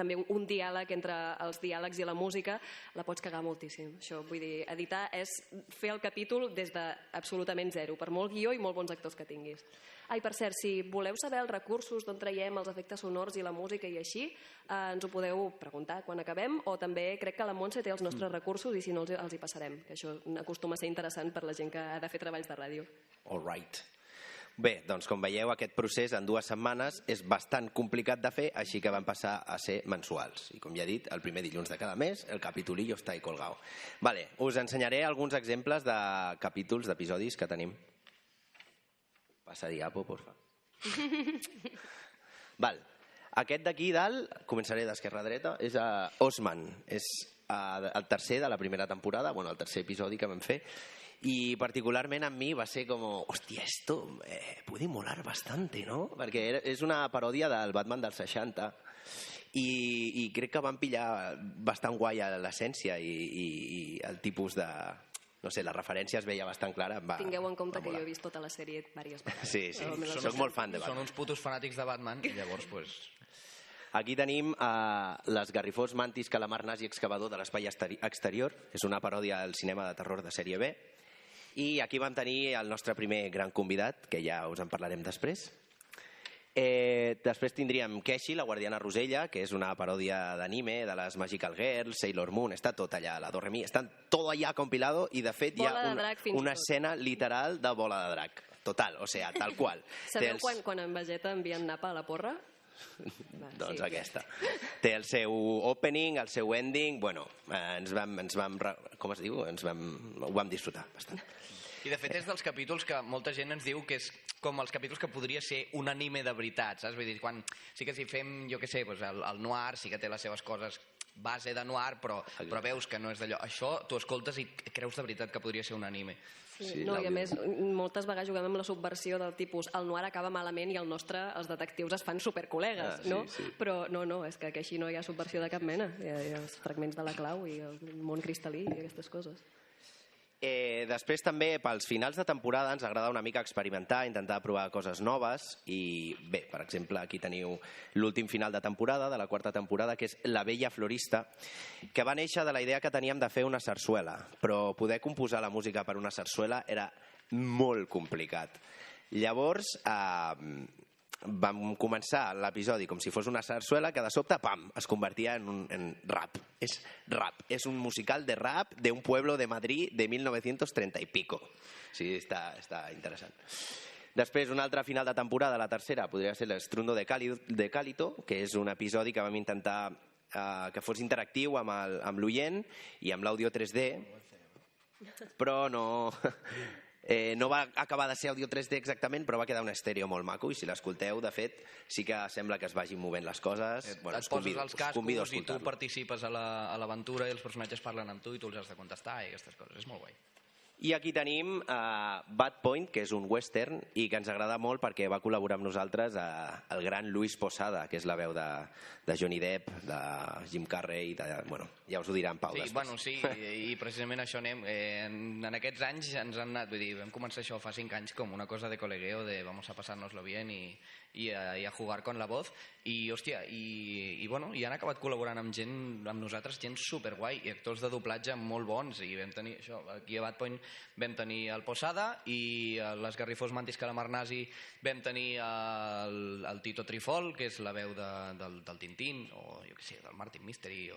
també un diàleg entre els diàlegs i la música, la pots cagar moltíssim. Això, vull dir, editar és fer el capítol des d'absolutament zero, per molt guió i molt bons actors que tinguis. Ai, per cert, si voleu saber els recursos d'on traiem els efectes sonors i la música i així, ens ho podeu preguntar quan acabem, o també crec que la Montse té els nostres recursos i si no els hi passarem, que això acostuma a ser interessant per la gent que ha de fer treballs de ràdio. All right. Bé, doncs com veieu, aquest procés en 2 setmanes és bastant complicat de fer, així que van passar a ser mensuals. I com ja he dit, el primer dilluns de cada mes, el capitulillo està ahí colgado. Vale, us ensenyaré alguns exemples de capítols, d'episodis que tenim. Passa diapo, porfa. Val. Aquest d'aquí dalt, començaré d'esquerra a dreta, és Osman. És el tercer de la primera temporada, bueno, el tercer episodi que vam fer. Y particularment a mi va ser com, hòstia, esto puede molar bastante, ¿no? Perquè és una paròdia del Batman dels 60 i crec que van pillar bastant guai a l'essència i el tipus de... No sé, la referència es veia bastant clara. Tingueu en compte que jo he vist tota la sèrie diverses vegades. Sí, soc molt fan de Batman. Són uns putos fanàtics de Batman i llavors, pues... Aquí tenim l'Esgarrifós Mantis Calamar Nazi Excavador de l'espai exterior. És una paròdia al cinema de terror de sèrie B. I aquí vam tenir el nostre primer gran convidat, que ja us en parlarem després. Després tindríem Keshi, la guardiana Rosella, que és una paròdia d'anime de les Magical Girls, Sailor Moon, està tot allà, la Doremi, està tot allà compilado i de fet hi ha una escena literal de Bola de Drac. Total, o sea, tal qual. Sabeu quan en Vegeta envien napa a la porra? Doncs sí, aquesta. Té el seu opening, el seu ending, bueno, com es diu? Ho vam disfrutar bastant. I de fet és dels capítols que molta gent ens diu que és com els capítols que podria ser un anime de veritat, saps? Vull dir, sí que si fem, jo què sé, el noir sí que té les seves coses base de noir, però veus que no és d'allò. Això tu escoltes i creus de veritat que podria ser un anime. Sí, no, i a més, moltes vegades juguem amb la subversió del tipus el noir acaba malament i el nostre, els detectius es fan supercol·legues, no? Però no, és que així no hi ha subversió de cap mena. Hi ha els fragments de la clau i el món cristal·lí i aquestes coses. Després també pels finals de temporada ens agrada una mica experimentar, intentar provar coses noves i bé, per exemple aquí teniu l'últim final de temporada, de la 4ª temporada, que és La Bella Florista, que va néixer de la idea que teníem de fer una sarsuela, però poder composar la música per una sarsuela era molt complicat. Llavors vam començar l'episodi com si fos una sarsuela que de sobte, pam, es convertia en rap. És rap. És un musical de rap de un pueblo de Madrid de 1930 i pico. Sí, està interessant. Després, un altre final de temporada, la tercera, podria ser l'Estruendo de Cálito, que és un episodi que vam intentar que fos interactiu amb l'oient i amb l'àudio 3D, però no va acabar de ser àudio 3D exactament, però va quedar un estèreo molt maco i si l'escolteu, de fet, sí que sembla que es vagin movent les coses. Et poses els cascos i tu participes a l'aventura i els personatges parlen amb tu i tu els has de contestar i aquestes coses. És molt guai. I aquí tenim Bad Point, que és un western i que ens agrada molt perquè va col·laborar amb nosaltres el gran Luis Posada, que és la veu de Johnny Depp, de Jim Carrey, bueno, ja us ho dirà en Pau després. Bueno, sí, i precisament això anem. En aquests anys ens han anat, vull dir, vam començar això fa 5 anys com una cosa de colegueo, de vamos a pasárnoslo bien y a jugar con la voz, i hòstia, i han acabat col·laborant amb nosaltres gent superguai i actors de doblatge molt bons, i vam tenir això, aquí a Bad Point vam tenir el Posada i l'Esgarrifós Mantis Calamarnasi vam tenir el Tito Trifol, que és la veu del Tintín, o jo què sé, del Martin Mystery,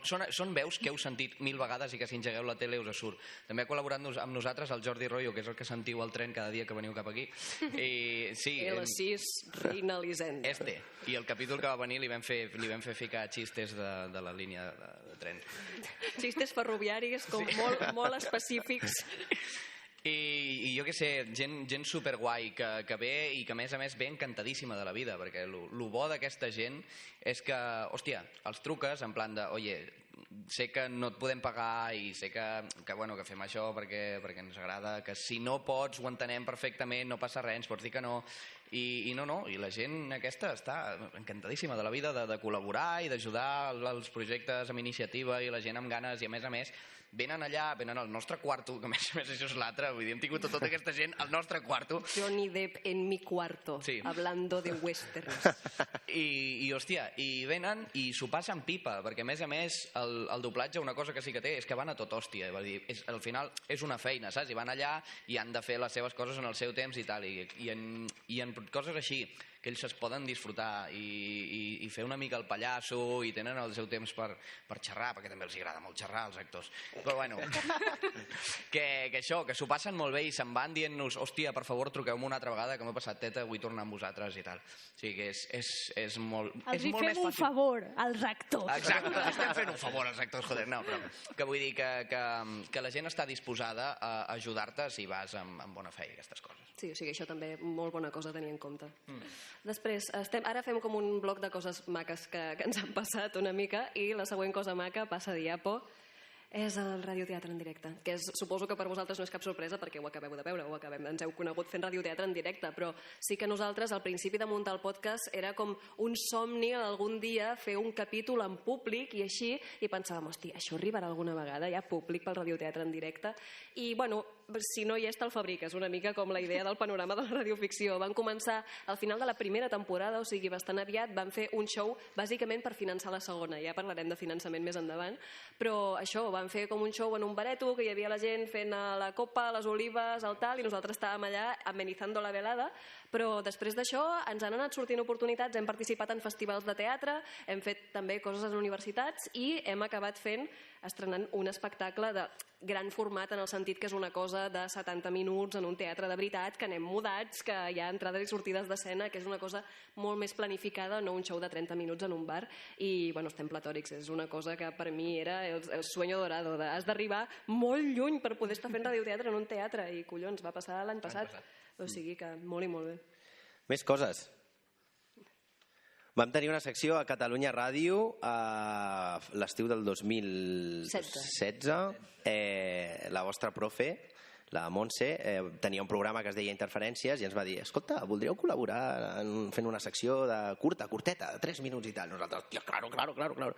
són veus que heu sentit 1000 vegades i que si engegueu la tele us surt. També ha col·laborat amb nosaltres el Jordi Royo, que és el que sentiu al tren cada dia que veniu cap aquí, i sí, L6 Reina Elisenda. I el capítol que va venir li vam fer ficar xistes de la línia de tren. Xistes ferroviaris com molt específics. I jo què sé, gent superguai que ve i que a més ve encantadíssima de la vida, perquè el bo d'aquesta gent és que, hòstia, els truques en plan de, oye, sé que no et podem pagar i sé que fem això perquè ens agrada, que si no pots ho entenem perfectament, no passa res, ens pots dir que no, i la gent aquesta està encantadíssima de la vida de col·laborar i d'ajudar els projectes amb iniciativa i la gent amb ganes, i a més venen allà, venen al nostre quarto, que a més això és l'altre, vull dir, hem tingut tota aquesta gent al nostre quarto. Johnny Depp en mi cuarto, sí. Hablando de westerns. I hòstia, i venen i s'ho passen pipa, perquè a més el doblatge una cosa que sí que té és que van a tot hòstia, vull dir, al final és una feina, saps? I van allà i han de fer les seves coses en el seu temps i tal, i en coses així que ells es poden disfrutar i fer una mica el pallasso i tenen el seu temps per xerrar, perquè també els agrada molt xerrar als actors, però bueno que s'ho passen molt bé i se'n van dient-nos, hòstia, per favor truqueu-me una altra vegada que m'he passat teta, vull tornar amb vosaltres i tal, o sigui que és molt els hi molt fem un favor als actors. Exacte, estem fent un favor als actors, joder, no, però que vull dir que la gent està disposada a ajudar-te si vas amb bona fe i aquestes coses. Sí, o sigui, això també molt bona cosa a tenir en compte. Després, ara fem com un bloc de coses maques que ens han passat una mica, i la següent cosa maca, passa a diapo, és el radioteatre en directe, que suposo que per vosaltres no és cap sorpresa perquè ho acabeu de veure, ens heu conegut fent radioteatre en directe, però sí que nosaltres al principi de muntar el podcast era com un somni algun dia fer un capítol en públic i així, i pensàvem, hòstia, això arribarà alguna vegada, hi ha públic pel radioteatre en directe, i bueno, si no hi és te'l fabriques, una mica com la idea del panorama de la radioficció. Van començar al final de la primera temporada, o sigui, bastant aviat, van fer un show bàsicament per finançar la segona, ja parlarem de finançament més endavant, però això, van fer com un show en un bareto, que hi havia la gent fent la copa, les olives, el tal, i nosaltres estàvem allà amenizando la velada, però després d'això ens han anat sortint oportunitats, hem participat en festivals de teatre, hem fet també coses a les universitats i hem acabat estrenant un espectacle de gran format, en el sentit que és una cosa de 70 minuts en un teatre de veritat, que anem mudats, que hi ha entrades i sortides d'escena, que és una cosa molt més planificada, no un show de 30 minuts en un bar, i bueno, estem platòrics, és una cosa que per mi era el sueño dorado, has d'arribar molt lluny per poder estar fent radioteatre en un teatre, i collons, va passar l'any passat, o sigui que molt i molt bé. Més coses. Vam tenir una secció a Catalunya Ràdio a l'estiu del 2016. La vostra profe, la Montse, tenia un programa que es deia Interferències i ens va dir, escolta, voldríeu col·laborar fent una secció curteta, de 3 minuts i tal. Nosaltres, claro.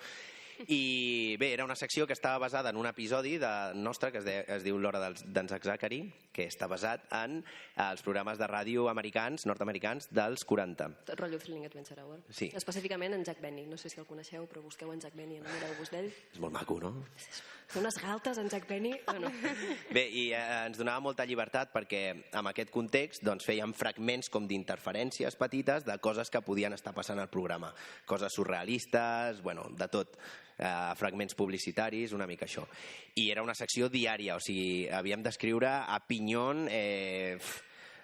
I bé, era una secció que estava basada en un episodi nostre que es diu L'Hora d'en Zachary, que està basat en els programes de ràdio americans, nord-americans, dels 40. Rotllo Thrilling Adventure Hour. Sí. Específicament en Jack Benny. No sé si el coneixeu, però busqueu en Jack Benny i enamoreu-vos d'ell. És molt maco, no? Té unes galtes en Jack Benny. Bueno. Bé, i ens donava molta llibertat perquè en aquest context doncs, fèiem fragments com d'interferències petites de coses que podien estar passant al programa. Coses surrealistes, bueno, de tot. Fragments publicitaris, una mica això. I era una secció diària, o sigui, havíem d'escriure a pinyon...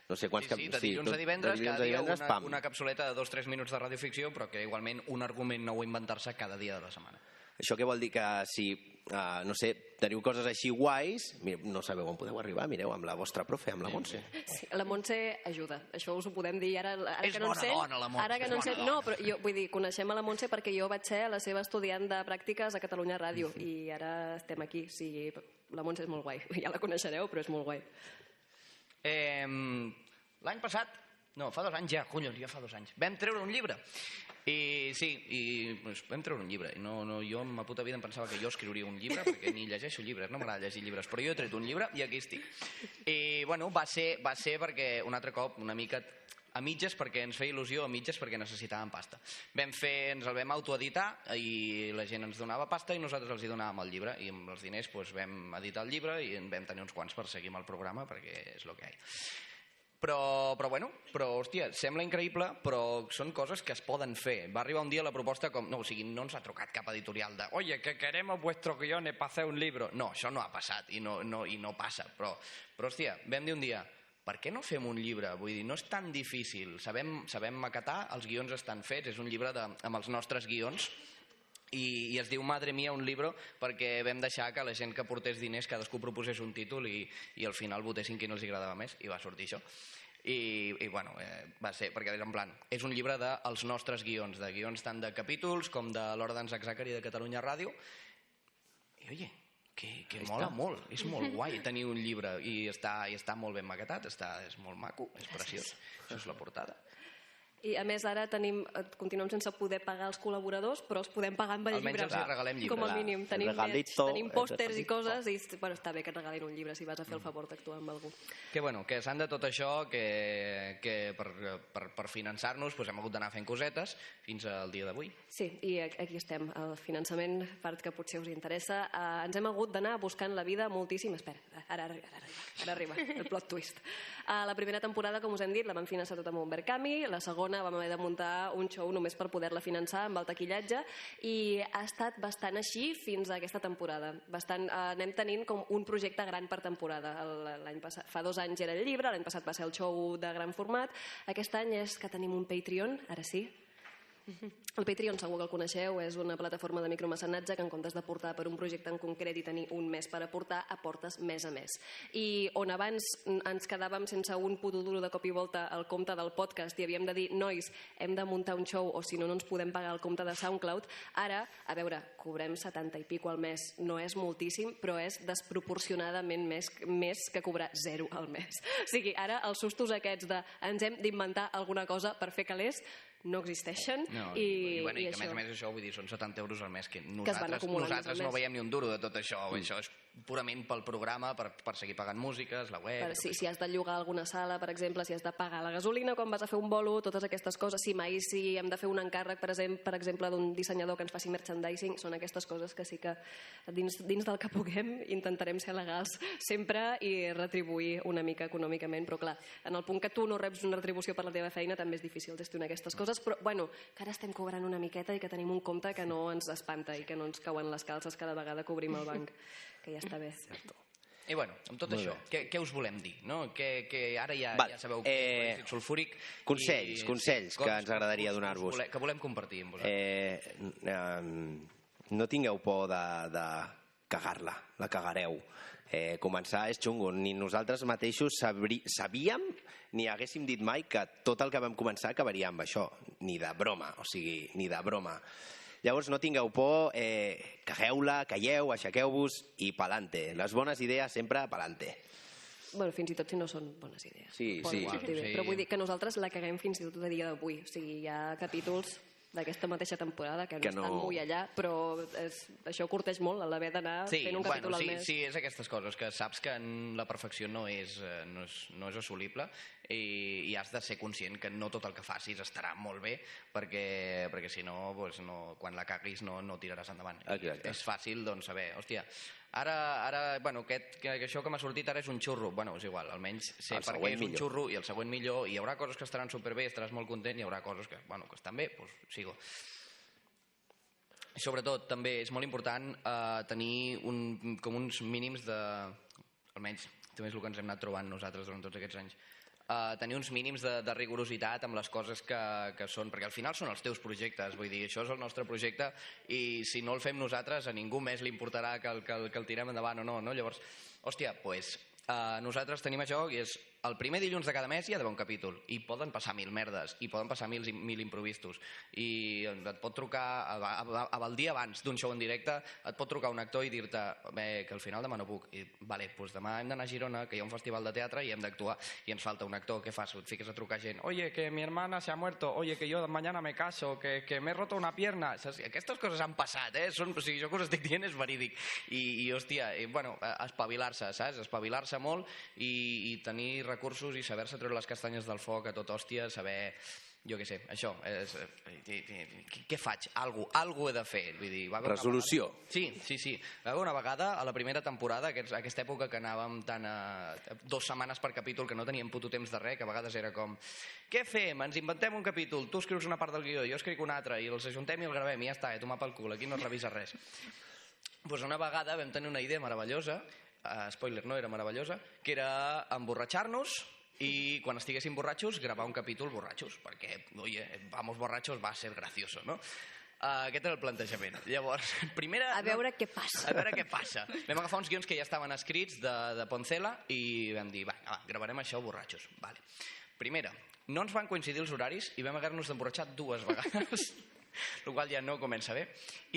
no sé quants... Sí, de dilluns a divendres, cada dia una capsuleta de 2-3 minuts de radioficció, però que igualment un argument nou a inventar-se cada dia de la setmana. Això què vol dir? Que si, no sé, teniu coses així guais, no sabeu on podeu arribar, mireu, amb la vostra profe, amb la Montse. Sí, la Montse ajuda, això us ho podem dir ara és que no bona dona, la Montse. Ara que no en sé, no, però jo vull dir, coneixem a la Montse perquè jo vaig ser la seva estudiant de pràctiques a Catalunya Ràdio i ara estem aquí. Sí, la Montse és molt guai, ja la coneixereu, però és molt guai. L'any passat, no, fa 2 anys ja, collons, ja fa 2 anys, vam treure un llibre. I sí, vam treure un llibre. Jo en ma puta vida em pensava que jo escriuria un llibre, perquè ni llegeixo llibres, no m'agrada llegir llibres, però jo he tret un llibre i aquí estic. I bueno, va ser perquè un altre cop, una mica a mitges perquè ens feia il·lusió, a mitges perquè necessitàvem pasta. Ens el vam autoeditar i la gent ens donava pasta i nosaltres els hi donàvem el llibre i amb els diners vam editar el llibre i en vam tenir uns quants per seguir amb el programa perquè és el que hi ha. Però hòstia, sembla increïble, però són coses que es poden fer. Va arribar un dia la proposta com... No, o sigui, no ens ha trucat cap editorial de «Oye, que queremos vuestros guiones para hacer un libro». No, això no ha passat i no passa. Però hòstia, vam dir un dia per què no fem un llibre? Vull dir, no és tan difícil. Sabem maquetar, els guions estan fets, és un llibre amb els nostres guions i es diu Madre Mía, un libro, perquè vam deixar que la gent que portés diners cadascú proposés un títol i al final votessin qui no els agradava més i va sortir això. I bueno, va ser, perquè en plan, és un llibre dels nostres guions, de guions tant de capítols com de l'Hora d'en Zachary de Catalunya Ràdio. I oye, que mola molt, és molt guai tenir un llibre i està molt ben maquetat, és molt maco, és preciós. Això és la portada. I a més ara continuem sense poder pagar els col·laboradors, però els podem pagar amb el llibre. Almenys els regalem llibres. Com a mínim. Tenim pòsters i coses i està bé que et regalin un llibre si vas a fer el favor d'actuar amb algú. Que s'han de tot això, que per finançar-nos hem hagut d'anar fent cosetes fins al dia d'avui. Sí, i aquí estem. El finançament, part que potser us interessa. Ens hem hagut d'anar buscant la vida moltíssim. Espera, ara arriba el plot twist. La primera temporada, com us hem dit, la vam finançar tot amb un Berkami, la segona vam haver de muntar un show només per poder-la finançar amb el taquillatge i ha estat bastant així fins a aquesta temporada. Anem tenint com un projecte gran per temporada. L'any passat, fa 2 anys era el llibre, l'any passat va ser el show de gran format. Aquest any és que tenim un Patreon, ara sí. El Patreon segur que el coneixeu, és una plataforma de micromecenatge que en comptes d'aportar per un projecte en concret i tenir un mes per aportar, aportes mes a mes. I on abans ens quedàvem sense un puto duro de cop i volta al compte del podcast i havíem de dir, nois, hem de muntar un show o si no ens podem pagar el compte de SoundCloud, ara, a veure, cobrem 70 i pico al mes, no és moltíssim, però és desproporcionadament més que cobrar 0 al mes. O sigui, ara els sustos aquests de ens hem d'inventar alguna cosa per fer calés no existeixen. I que a més això, vull dir, són 70 euros al mes que nosaltres no veiem ni un duro de tot això. Això és purament pel programa, per seguir pagant músiques, la web... Si has de llogar alguna sala, per exemple, si has de pagar la gasolina quan vas a fer un bolo, totes aquestes coses, si hem de fer un encàrrec, per exemple, d'un dissenyador que ens faci merchandising, són aquestes coses que sí que dins del que puguem intentarem ser legals sempre i retribuir una mica econòmicament, però clar, en el punt que tu no reps una retribució per la teva feina també és difícil gestionar aquestes coses, però bueno, que ara estem cobrant una miqueta i que tenim un compte que no ens espanta i que no ens cauen les calces cada vegada que obrim el banc, que ja està bé. I bueno, amb tot això, què us volem dir? Que ara ja sabeu que és l'àcid sulfúric. Consells que ens agradaria donar-vos. Que volem compartir amb vosaltres. No tingueu por de cagar-la, la cagareu. Començar és xungo. Ni nosaltres mateixos sabíem ni haguéssim dit mai que tot el que vam començar acabaria amb això. Ni de broma, o sigui, ni de broma. Llavors no tingueu por, cagueu-la, calleu, aixequeu-vos i pa'lante. Les bones idees sempre pa'lante. Bueno, fins i tot si no són bones idees. Sí. Però vull dir que nosaltres la caguem fins i tot a dia d'avui. O sigui, hi ha capítols d'aquesta mateixa temporada, que no estan molt allà, però això curteix molt, l'haver d'anar fent un capítol al mes. Sí, és aquestes coses, que saps que la perfecció no és assolible i has de ser conscient que no tot el que facis estarà molt bé, perquè si no, quan la caguis no tiraràs endavant. És fàcil saber, hòstia, ara, això que m'ha sortit ara és un xurro. Bueno, és igual, almenys sé per què és un xurro i el següent millor, i hi haurà coses que estaran superbé, estaràs molt content, i hi haurà coses que estan bé, doncs sigo. Sobretot, també és molt important tenir com uns mínims de... Almenys, també és el que ens hem anat trobant nosaltres durant tots aquests anys. Tenir uns mínims de rigorositat amb les coses que són, perquè al final són els teus projectes, vull dir, això és el nostre projecte i si no el fem nosaltres a ningú més li importarà que el tirem endavant o no, llavors, hòstia, doncs nosaltres tenim això i és el primer dilluns de cada mes hi ha d'haver un capítol i poden passar 1000 merdes i poden passar 1000 improvistos i et pot trucar el dia abans d'un show en directe, et pot trucar un actor i dir-te que al final demà no puc i vale, doncs demà hem d'anar a Girona que hi ha un festival de teatre i hem d'actuar i ens falta un actor, què fas? Et fiques a trucar gent, oye, que mi hermana se ha muerto, oye, que yo mañana me caso, que me he roto una pierna. Saps? Aquestes coses han passat, jo que us estic dient és verídic i hòstia, espavilar-se, saps? Espavilar-se molt i tenir recursos i saber-se treure les castanyes del foc a tot hòstia, saber, jo què sé, això, què faig? Algú he de fer. Resolució. Sí. Va haver una vegada, a la primera temporada, aquesta època que anàvem tant a 2 setmanes per capítol que no teníem puto temps de res, que a vegades era com, què fem? Ens inventem un capítol, tu escrius una part del guió, jo escric una altra, i els ajuntem i el gravem, i ja està, tomar pel cul, aquí no es revisa res. Doncs una vegada vam tenir una idea meravellosa, spoiler, no era meravellosa, que era emborratxar-nos i quan estiguéssim borratxos gravar un capítol borratxos, perquè, oye, vamos borratxos va a ser gracioso, no? Aquest era el plantejament. Llavors, primera... A veure què passa. Vam agafar uns guions que ja estaven escrits de Poncela i vam dir, va, gravarem això borratxos. Vale. Primera, no ens van coincidir els horaris i vam haver-nos d'emborratxar 2 vegades. El qual ja no comença bé.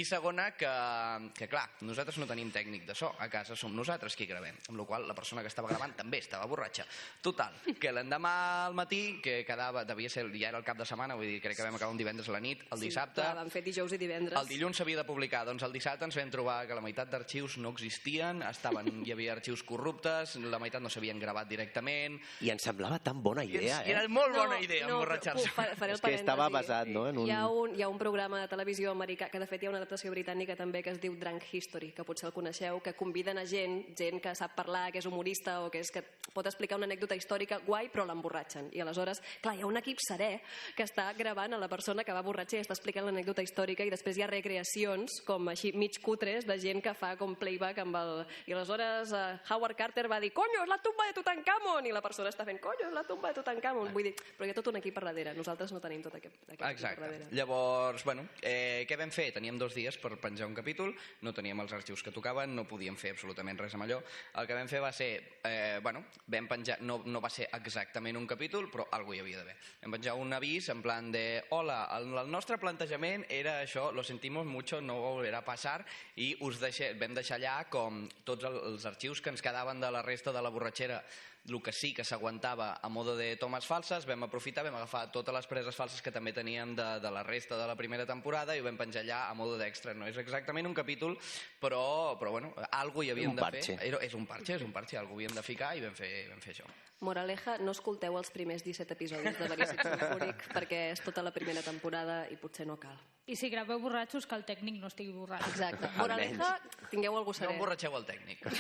I segona, que clar, nosaltres no tenim tècnic de so a casa, som nosaltres qui gravem, amb la qual la persona que estava gravant també estava borratxa. Total, que l'endemà al matí, que quedava, devia ser, ja era el cap de setmana, vull dir, crec que vam acabar un divendres a la nit, el dissabte... Sí, vam fer dijous i divendres. El dilluns s'havia de publicar, doncs el dissabte ens vam trobar que la meitat d'arxius no existien, hi havia arxius corruptes, la meitat no s'havien gravat directament... I ens semblava tan bona idea, Era molt bona idea, emborratxar-se. És que estava basat, no? Hi ha un programa de televisió americà, que de fet hi ha una adaptació britànica també que es diu Drunk History, que potser el coneixeu, que conviden a gent que sap parlar, que és humorista o que pot explicar una anècdota històrica guai, però l'emborratxen. I aleshores, clar, hi ha un equip serè que està gravant a la persona que va borratxer i està explicant l'anècdota històrica i després hi ha recreacions com així mig cutres de gent que fa com playback amb el... I aleshores Howard Carter va dir, coño, és la tumba de Tutankamon! I la persona està fent, coño, és la tumba de Tutankamon! Vull dir, però hi ha tot un equip per darrere. Nosaltres no tenim tot aquest equip per darrere. Llavors, bueno, què vam fer? Teníem 2 dies per penjar un capítol, no teníem els arxius que tocaven, no podíem fer absolutament res amb allò. El que vam fer va ser, vam penjar, no va ser exactament un capítol, però alguna hi havia d'haver. Vam penjar un avís en plan de, hola, el nostre plantejament era això, lo sentimos mucho, no volverá a pasar, i vam deixar allà com tots els arxius que ens quedaven de la resta de la borratxera, el que sí que s'aguantava a modo de tomes falses, vam aprofitar, vam agafar totes les preses falses que també teníem de la resta de la primera temporada i ho vam penjar allà a modo d'extra. No és exactament un capítol, però bueno, alguna hi havíem de fer. És un parche, alguna havíem de ficar i vam fer això. Moraleja, no escolteu els primers 17 episodis de Verícid Sulfúric perquè és tota la primera temporada i potser no cal. I si graveu borratxos, que el tècnic no estigui borratxo. Exacte. Moraleja, tingueu algú serè. No emborratxeu el tècnic.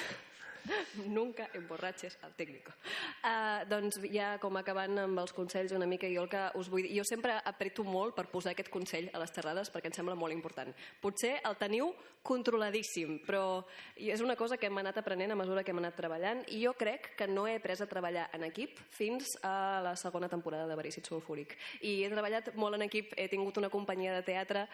Nunca emborratxes al tècnic. Doncs ja com acabant amb els consells una mica, jo el que us vull dir, jo sempre apreto molt per posar aquest consell a les xerrades perquè em sembla molt important. Potser el teniu controladíssim, però és una cosa que hem anat aprenent a mesura que hem anat treballant i jo crec que no he après a treballar en equip fins a la segona temporada de Verícid Sulfúric. I he treballat molt en equip, he tingut una companyia de teatre,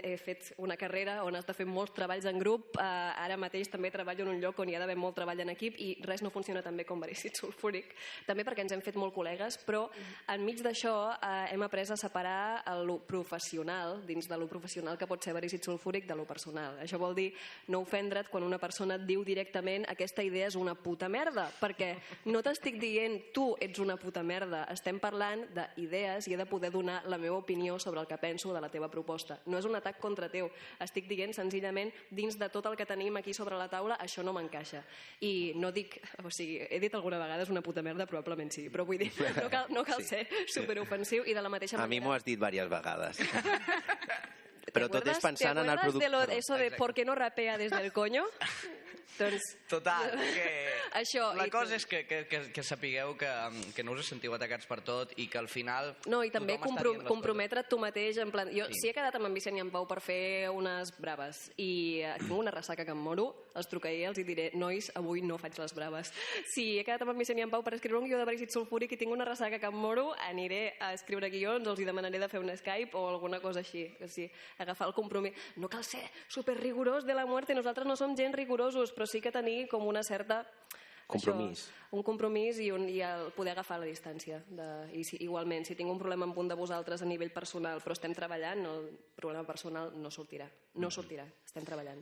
he fet una carrera on has de fer molts treballs en grup, ara mateix també treballo en un lloc on hi ha ha d'haver molt treball en equip i res no funciona tan bé com Verícid Sulfúric, també perquè ens hem fet molt col·legues, però enmig d'això hem après a separar el professional, dins de lo professional que pot ser Verícid Sulfúric, de lo personal. Això vol dir no ofendre't quan una persona et diu directament aquesta idea és una puta merda, perquè no t'estic dient tu ets una puta merda, estem parlant d'idees i he de poder donar la meva opinió sobre el que penso de la teva proposta. No és un atac contra teu, estic dient senzillament dins de tot el que tenim aquí sobre la taula això no m'encaixa. I no dic, o sigui, he dit alguna vegada és una puta merda, probablement sí, però vull dir, no cal ser superofensiu i de la mateixa manera... A mi m'ho has dit diverses vegades. Però tot és pensant en el producte. ¿Te acuerdas de eso de por qué no rapea desde el coño? Doncs... Total, que això, la cosa és que sapigueu que no us sentiu atacats per tot i que al final... No, i també comprometre't tu mateix, en plan... Jo, si he quedat amb en Vicent i en Pau per fer unes braves i tinc una ressaca que em moro, els trucaré i els diré, nois, avui no faig les braves. Si he quedat amb en Vicent i en Pau per escriure un guió de Verícid Sulfúric i tinc una ressaca que em moro, aniré a escriure guions, els hi demanaré de fer un Skype o alguna cosa així. O sigui, agafar el compromís. No cal ser superrigorós de la muerte, nosaltres no som gent rigorosos, però sí que tenir com una certa... Compromís. Un compromís i el poder agafar la distància. Igualment, si tinc un problema amb un de vosaltres a nivell personal, però estem treballant, el problema personal no sortirà. No sortirà, estem treballant.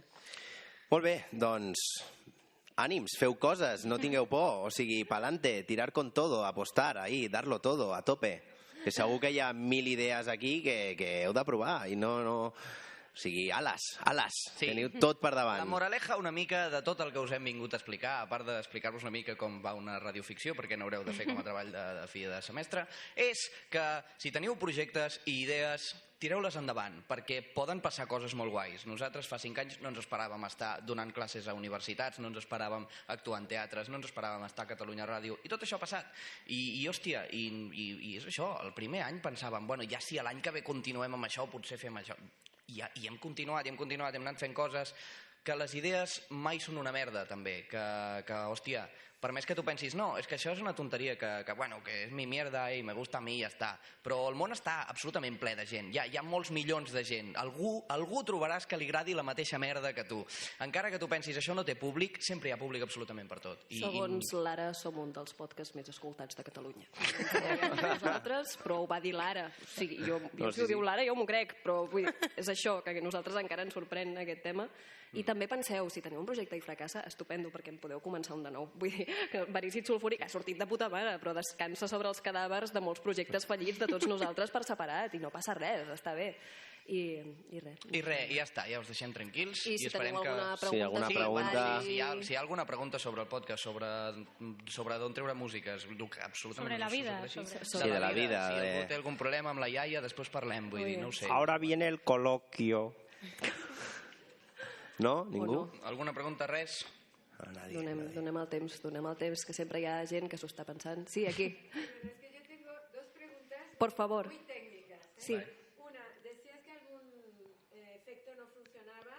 Molt bé, doncs ànims, feu coses, no tingueu por, o sigui, pa'lante, tirar con todo, apostar, ahí, darlo todo, a tope. Que segur que hi ha 1000 idees aquí que heu de provar i no... O sigui, ales, sí. Teniu tot per davant. La moraleja una mica de tot el que us hem vingut a explicar, a part d'explicar-vos una mica com va una radioficció, perquè n'haureu de fer com a treball de fi de semestre, és que si teniu projectes i idees, tireu-les endavant, perquè poden passar coses molt guais. Nosaltres fa 5 anys no ens esperàvem estar donant classes a universitats, no ens esperàvem actuar en teatres, no ens esperàvem estar a Catalunya Ràdio, i tot això ha passat. I hòstia, i és això, el primer any pensàvem, bueno, ja si l'any que ve continuem amb això, potser fem això. I hem continuat, hem anat fent coses, que les idees mai són una merda, també, que hòstia, per més que tu pensis, no, és que això és una tonteria, que és mi mierda i me gusta a mi i ja està. Però el món està absolutament ple de gent, hi ha molts milions de gent, algú trobaràs que li agradi la mateixa merda que tu. Encara que tu pensis, això no té públic, sempre hi ha públic absolutament per tot. Segons l'Ara, som un dels podcasts més escoltats de Catalunya. Nosaltres, però ho va dir l'Ara. O sigui, si ho diu l'Ara jo m'ho crec, però vull dir, és això, que a nosaltres encara ens sorprèn aquest tema. I també penseu, si teniu un projecte i fracassa, estupendo, perquè en podeu començar un de nou. Vull dir, que Verícid Sulfúric ha sortit de puta mare, però descansa sobre els cadàvers de molts projectes fallits de tots nosaltres per separat, i no passa res, està bé. I res. I ja està, ja us deixem tranquils. I si teniu alguna pregunta... Sí, alguna pregunta... Si hi ha alguna pregunta sobre el podcast, sobre d'on treure músiques, absolutament... Sobre la vida. Sí, de la vida. Si algú té algun problema amb la iaia, després parlem, vull dir, no ho sé. Ahora viene el coloquio. No? Ningú? No? Alguna pregunta, res? Donem el temps, que sempre hi ha gent que s'ho està pensant. Sí, aquí. Es que yo tengo 2 preguntas Por favor. muy técnicas. Sí. Una, decías que algún efecto no funcionaba.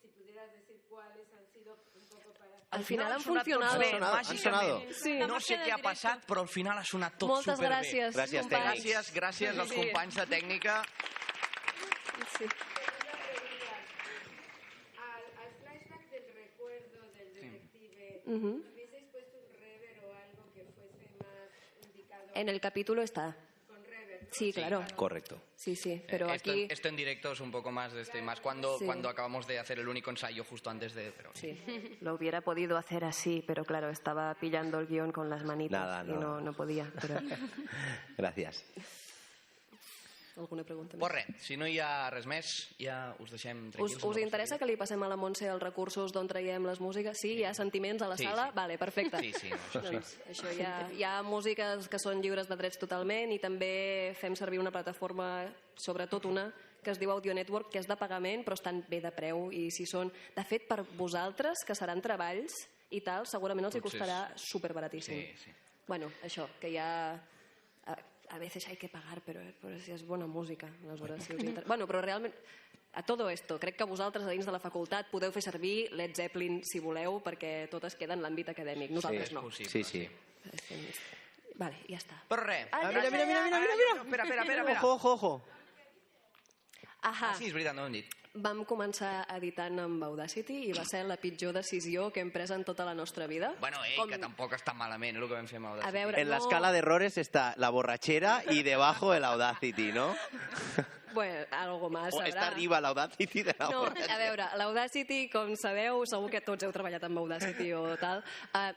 Si pudieras decir cuáles han sido un poco para... Al final han funcionat bé, màgicament. Sí. No sé què ha passat, però al final ha sonat tot superbé. Moltes gràcies. Gràcies als companys de tècnica. Sí. Al flashback del recuerdo del detective, ¿hubieseis puesto un rever o algo que fuese más indicado? En el capítulo está. Con rever. Sí, claro. Correcto. Sí, pero aquí... Esto en directo es un poco más más cuando acabamos de hacer el único ensayo justo antes de... Pero... Sí, lo hubiera podido hacer así, pero claro, estaba pillando el guión con las manitas y no podía. Pero... Gràcies. Alguna pregunta més? Pues res, si no hi ha res més, ja us deixem tranquils. Us interessa que li passem a la Montse els recursos d'on traiem les músiques? Sí, hi ha sentiments a la sala? Sí. Vale, perfecte. Sí, això sí. Doncs això hi ha músiques que són lliures de drets totalment i també fem servir una plataforma, sobretot una, que es diu Audio Network, que és de pagament, però estan bé de preu. I si són, de fet, per vosaltres, que seran treballs i tal, segurament els hi costarà superbaratíssim. Sí. Bueno, això, que hi ha... A veces hay que pagar, però si és bona música. Aleshores, si us bueno, però realment, a todo esto, crec que vosaltres a dins de la facultat podeu fer servir Led Zeppelin si voleu, perquè tot es queda en l'àmbit acadèmic. Nosaltres no. Sí. Vale, ja està. Però res. Mira. Espera. Ojo. Ahà. Sí, és veritat, no ho hem dit. vam començar editant amb Audacity i va ser la pitjor decisió que hem pres en tota la nostra vida. Bueno, que tampoc està malament el que vam fer amb Audacity. A veure, En la escala de errores está la borrachera y debajo el Audacity, ¿no? Bueno, algo más. O està arriba l'Audacity de la No, borratxera. a veure, l'Audacity, com sabeu, segur que tots heu treballat amb Audacity o tal,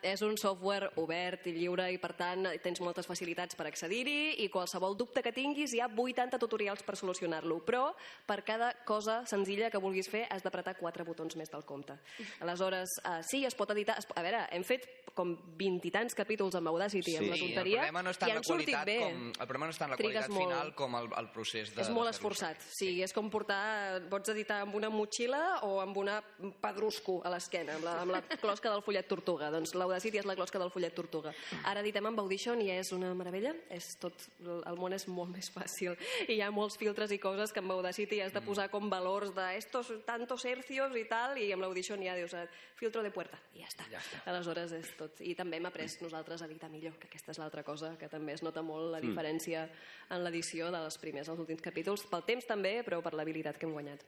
és un software obert i lliure i, per tant, tens moltes facilitats per accedir-hi i qualsevol dubte que tinguis hi ha 80 tutorials per solucionar-lo, però per cada cosa senzilla que vulguis fer has d'apretar 4 botons més del compte. Aleshores, sí, es pot editar... A veure, hem fet com 20 i tants capítols amb Audacity, amb la tonteria, i han sortit bé. El problema no està en la Trigues qualitat molt. final com el procés de... És molt esforçat. Sí, és com portar... Pots editar amb una motxilla o amb una pedrusco a l'esquena, amb la closca del fullet tortuga. Doncs l'Audacity és la closca del fullet tortuga. Ara editem amb Audition i és una meravella. El món és molt més fàcil. I hi ha molts filtres i coses que amb Audacity has de posar com valors de estos tantos hercios i tal, i amb l'Audition ja dius filtro de puerta, i ja està. Aleshores és tot. I també hem après nosaltres a editar millor, que aquesta és l'altra cosa, que també es nota molt la diferència en l'edició dels primers als últims capítols, pel temps també, però per l'habilitat que hem guanyat.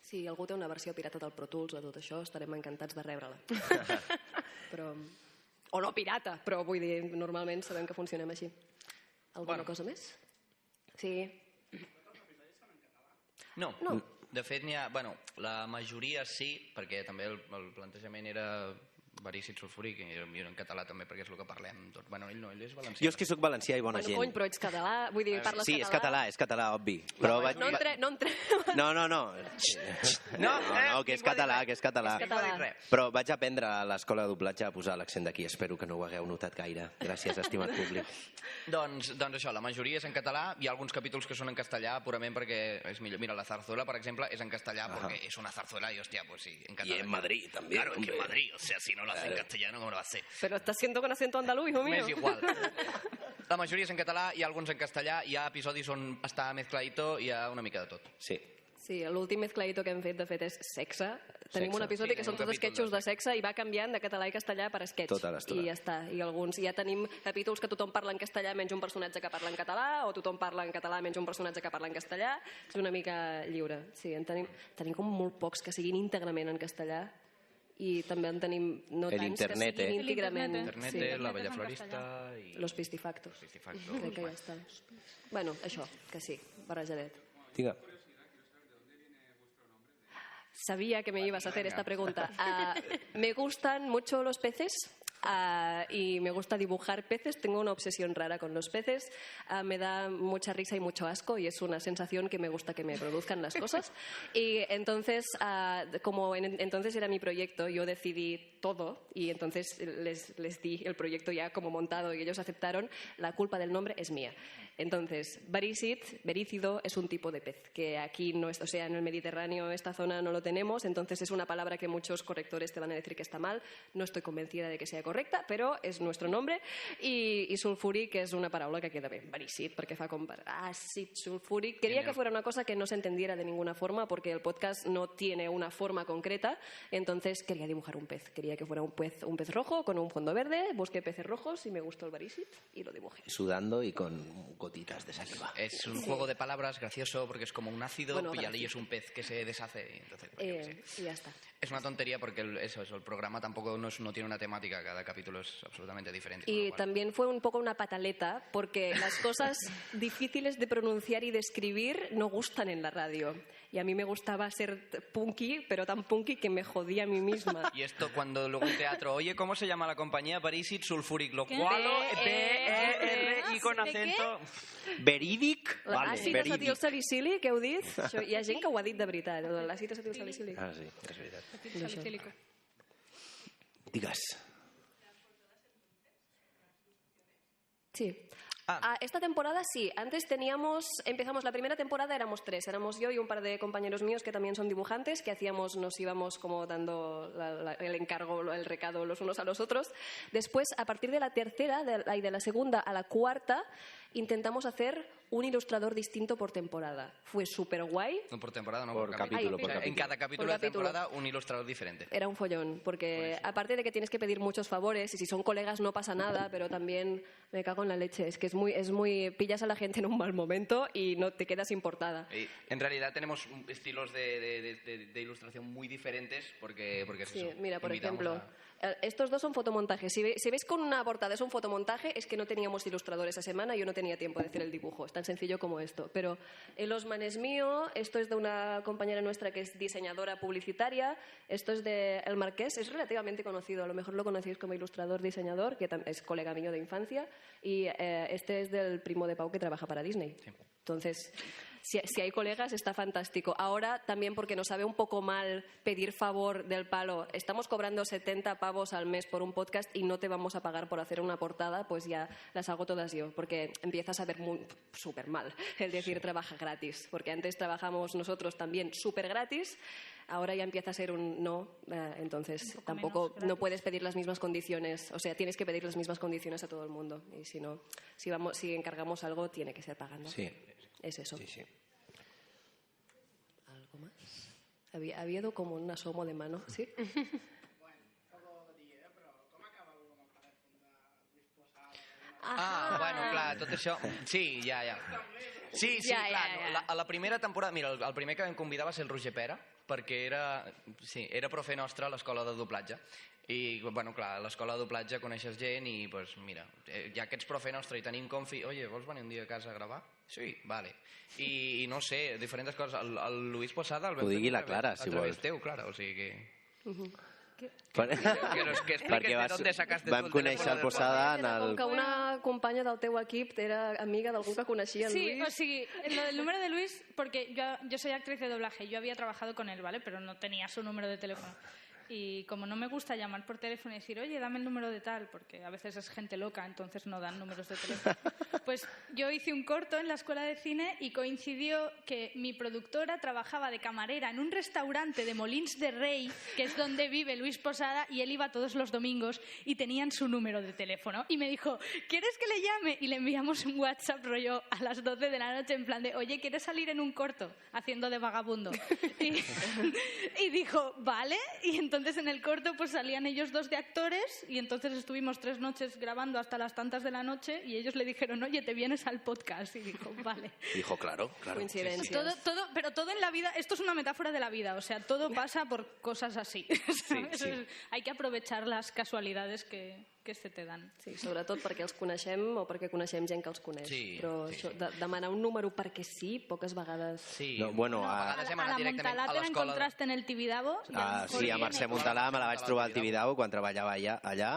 Si algú té una versió pirata del Pro Tools o tot això, estarem encantats de rebre-la. Però... O no pirata, però vull dir, normalment sabem que funcionem així. Alguna cosa més? Sí. No. De fet, n'hi ha... Bueno, la majoria sí, perquè també el plantejament era verícid sulfúric i en català també, perquè és el que parlem tots. Bueno, ell no, ell és valencià. Jo és que sóc valencià i bona gent. Cony, però ets català, vull dir, parles sí, català. és català, obvi. Però No entrem. No, que és català. És català. Però vaig aprendre a l'escola de doblatge a posar l'accent d'aquí. Espero que no ho hagueu notat gaire. Gràcies, estimat públic. Doncs això, la majoria és en català. Hi ha alguns capítols que són en castellà purament perquè és millor. Mira, la zarzuela, per exemple, és en castellà perquè és una zarzuela i, hòstia, pues sí, en català. Y en Madrid también. Claro, que en Madrid. O sea, si no lo hace en castellano, ¿cómo lo va a hacer? Pero está haciendo con acento andaluz, hijo mío. M'és igual. La majoria és en català, hi ha alguns en castellà, hi ha episodis on està mezcladito, hi ha una mica de tot. Sí, l'últim mezcladito que hem fet, de fet, és sexe. Tenim un episodi que són tots esquetxos de sexe i va canviant de català i castellà per esquetx. Tota l'estona. I ja està. I alguns ja tenim capítols que tothom parla en castellà menys un personatge que parla en català, o tothom parla en català menys un personatge que parla en castellà. És una mica lliure. Sí, tenim com molt pocs que siguin íntegrament en castellà i també en tenim no tants que siguin íntegrament. Internet, la Bella Florista i... Los Pistifactos. Crec que ja està. Bueno, això, que sí, barrejadet. Diga. Sabía que me ibas a hacer esta pregunta. Me gustan mucho los peces. Y me gusta dibujar peces, tengo una obsesión rara con los peces, me da mucha risa y mucho asco y es una sensación que me gusta que me produzcan las cosas y entonces como entonces era mi proyecto, yo decidí todo y entonces les di el proyecto ya como montado y ellos aceptaron. La culpa del nombre es mía. Entonces, verícido es un tipo de pez que aquí no es, o sea, en el Mediterráneo esta zona no lo tenemos, entonces es una palabra que muchos correctores te van a decir que está mal, no estoy convencida de que sea correcta, però és nuestro nombre, i sulfúric és una paraula que queda bé, verícid, perquè fa com àcid sulfúric. Quería que fuera una cosa que no se entendiera de ninguna forma, porque el podcast no tiene una forma concreta, entonces quería dibujar un pez, quería que fuera un pez rojo con un fondo verde, busqué peces rojos y me gustó el verícid y lo dibujé. Sudando y con gotitas de saliva. Es un juego de palabras gracioso porque es como un ácido y al es un pez que se deshace. Entonces, y ya está. Es una tontería porque el programa tampoco no tiene una temática, cada capítulo es absolutamente diferente. Y también fue un poco una pataleta porque las cosas difíciles de pronunciar y de escribir no gustan en la radio. Y a mí me gustaba ser punky, pero tan punky que me jodía a mí misma. Y esto cuando luego en teatro, oye, ¿cómo se llama la compañía? Verícid Sulfúric, lo cual B-E-R i con acento... Verídic? L'àcid acetilsalicílic, que heu dit? Hi ha gent que ho ha dit de veritat, l'àcid acetilsalicílic. Ah, sí, és veritat. Acetilsalicílico. Digues. Sí. Esta temporada sí. Antes empezamos la primera temporada, éramos 3. Éramos yo y un par de compañeros míos que también son dibujantes, que nos íbamos como dando el encargo, el recado los unos a los otros. Después, a partir de la tercera y de la segunda a la cuarta, intentamos hacer un ilustrador distinto por temporada. Fue súper guay. No por temporada, no Por capítulo, O sea, en cada capítulo de temporada un ilustrador diferente. Era un follón, porque aparte de que tienes que pedir muchos favores, y si son colegas no pasa nada, pero también me cago en la leche. Es que es muy pillas a la gente en un mal momento y no te quedas importada. Y en realidad tenemos estilos de ilustración muy diferentes porque es Sí, eso, mira, por invitamos ejemplo, a- estos dos son fotomontajes. Si veis con una portada es un fotomontaje, es que no teníamos ilustrador esa semana, yo no tenía tiempo de hacer el dibujo. Es tan sencillo como esto. Pero el Osman es mío, esto es de una compañera nuestra que es diseñadora publicitaria, esto es de El Marqués, es relativamente conocido, a lo mejor lo conocéis como ilustrador diseñador, que es colega mío de infancia, y este es del primo de Pau que trabaja para Disney. Entonces, si hay colegas, está fantástico. Ahora también porque nos sabe un poco mal pedir favor del palo. Estamos cobrando 70 pavos al mes por un podcast y no te vamos a pagar por hacer una portada, pues ya las hago todas yo, porque empiezas a ver súper mal el decir trabaja gratis, porque antes trabajamos nosotros también súper gratis, ahora ya empieza a ser un no, entonces tampoco no puedes pedir las mismas condiciones, o sea, tienes que pedir las mismas condiciones a todo el mundo, y si no, si encargamos algo, tiene que ser pagando. Sí. Es eso. Sí. ¿Algo más? Havia habido como un asomo de mano, ¿sí? Bueno, clar, tot això... Sí, ja. Sí, Ja, clar. ja. No, a la primera temporada... Mira, el primer que vam convidar va ser el Roger Pera, perquè era profe nostre a l'escola de doblatge. I, bueno, clar, a l'escola de doblatge coneixes gent i, pues, mira, ja que ets profe nostre i tenim confi... Oye, vols venir un dia a casa a gravar? Sí, vale. I no sé, diferents coses. El Luis Posada... Ho digui la Clara, si vols. A través vols. teu, Clara, o sigui que... Que expliques Perquè de dónde sacaste tú vam el conèixer teléfono el del Posada en Era com el... que una companya del teu equip era amiga d'algú que coneixia el Sí, Luis. o sea, lo del número de Luis, porque yo soy actriz de doblaje, yo había trabajado con él, ¿vale? Pero no tenía su número de teléfono. Y como no me gusta llamar por teléfono y decir, oye, dame el número de tal, porque a veces es gente loca, entonces no dan números de teléfono, pues yo hice un corto en la escuela de cine y coincidió que mi productora trabajaba de camarera en un restaurante de Molins de Rey, que es donde vive Luis Posada, y él iba todos los domingos y tenían su número de teléfono. Y me dijo, ¿quieres que le llame? Y le enviamos un WhatsApp rollo a las 12 de la noche en plan de, oye, ¿quieres salir en un corto? Haciendo de vagabundo. Y dijo, vale, y entonces en el corto pues salían ellos dos de actores y entonces estuvimos 3 noches grabando hasta las tantas de la noche y ellos le dijeron, oye, te vienes al podcast. Y dijo, vale. Dijo, claro. Coincidencias. Pero todo en la vida, esto es una metáfora de la vida, o sea, todo pasa por cosas así. ¿Sabes? sí. Hay que aprovechar las casualidades que se te dan. Sí, sobretot perquè els coneixem o perquè coneixem gent que els coneix. Sí, Però sí. això, demanar un número perquè sí, poques vegades... Sí. No, bueno, a A vegades hem la anat directament Montalà a te la l'escola... encontraste en el Tibidabo. Sí, a Mercè Montalà me la vaig trobar al Tibidabo quan treballava allà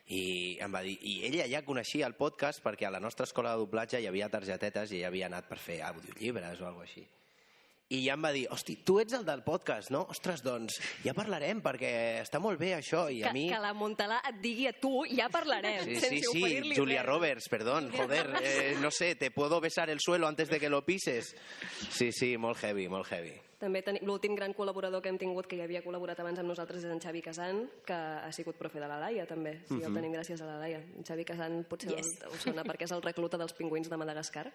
i em va dir, i ella ja coneixia el podcast perquè a la nostra escola de doblatge hi havia targetetes i ella havia anat per fer audiollibres o alguna així. I ja em va dir, hosti, tu ets el del podcast, no? Ostres, doncs ja parlarem perquè està molt bé això i a mi... Que la Montalà et digui a tu, ja parlarem, sense oferir-li Julia res. Roberts, perdón, joder, no sé, ¿te puedo besar el suelo antes de que lo pises? Sí, molt heavy, molt heavy. També l'últim gran col·laborador que hem tingut, que ja havia col·laborat abans amb nosaltres, és en Xavi Casan, que ha sigut profe de la Laia, també. Sí, el tenim gràcies a la Laia. En Xavi Casan potser us sona perquè és el recluta dels pingüins de Madagascar.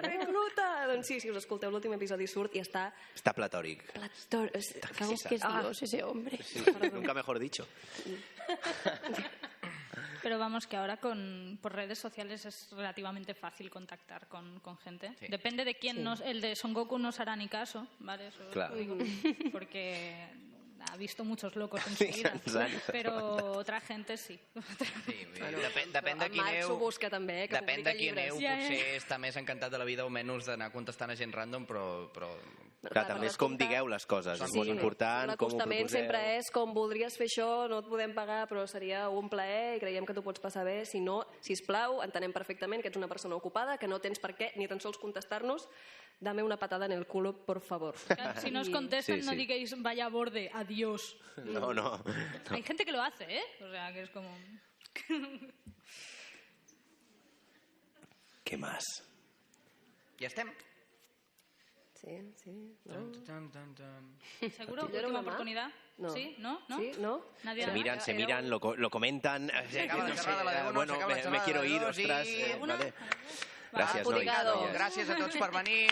Recluta! Doncs sí, si us escolteu l'últim episodi surt i està... Està platòric. Vamos, que es Dios ese hombre. Sí, nunca mejor dicho. Pero vamos, que ahora por redes sociales es relativamente fácil contactar con gente. Sí. Depende de quién. El de Son Goku no os hará ni caso, ¿vale? Eso Claro. lo digo, porque ha visto muchos locos en su vida. Pero otra gente sí. Sí, depèn de qui Marc s'ho aneu... busca també, que Depèn de publica qui aneu, llibres. potser està més encantat de la vida o menys d'anar contestant a gent random, però Clar, també és com digueu les coses, és molt important com ho L'acostament proposeu. sempre és com voldries fer això, no et podem pagar, però seria un plaer i creiem que t'ho pots passar bé. Si no, sisplau, entenem perfectament que ets una persona ocupada, que no tens per què ni tan sols contestar-nos. Dame una patada en el culo, por favor. Si no os contestan, Sí, no sí. digáis vaya borde, adiós. No. Hay gente que lo hace, ¿eh? O sea, que es como... Què más? ja estem. Sí. No. ¿Seguro? ¿Yo era ¿Última una má? oportunidad? No. ¿Sí? ¿No? ¿No? ¿Sí? ¿No? Nadie Se miran, se miran, lo comentan. Se acaba la No sé, xerrada, la de uno, bueno, s'acaba la me xerrada, quiero la de ir, dos i- ostres. Alguna? Vale. Gràcies, nois. Obrigado. Gràcies a tots per venir.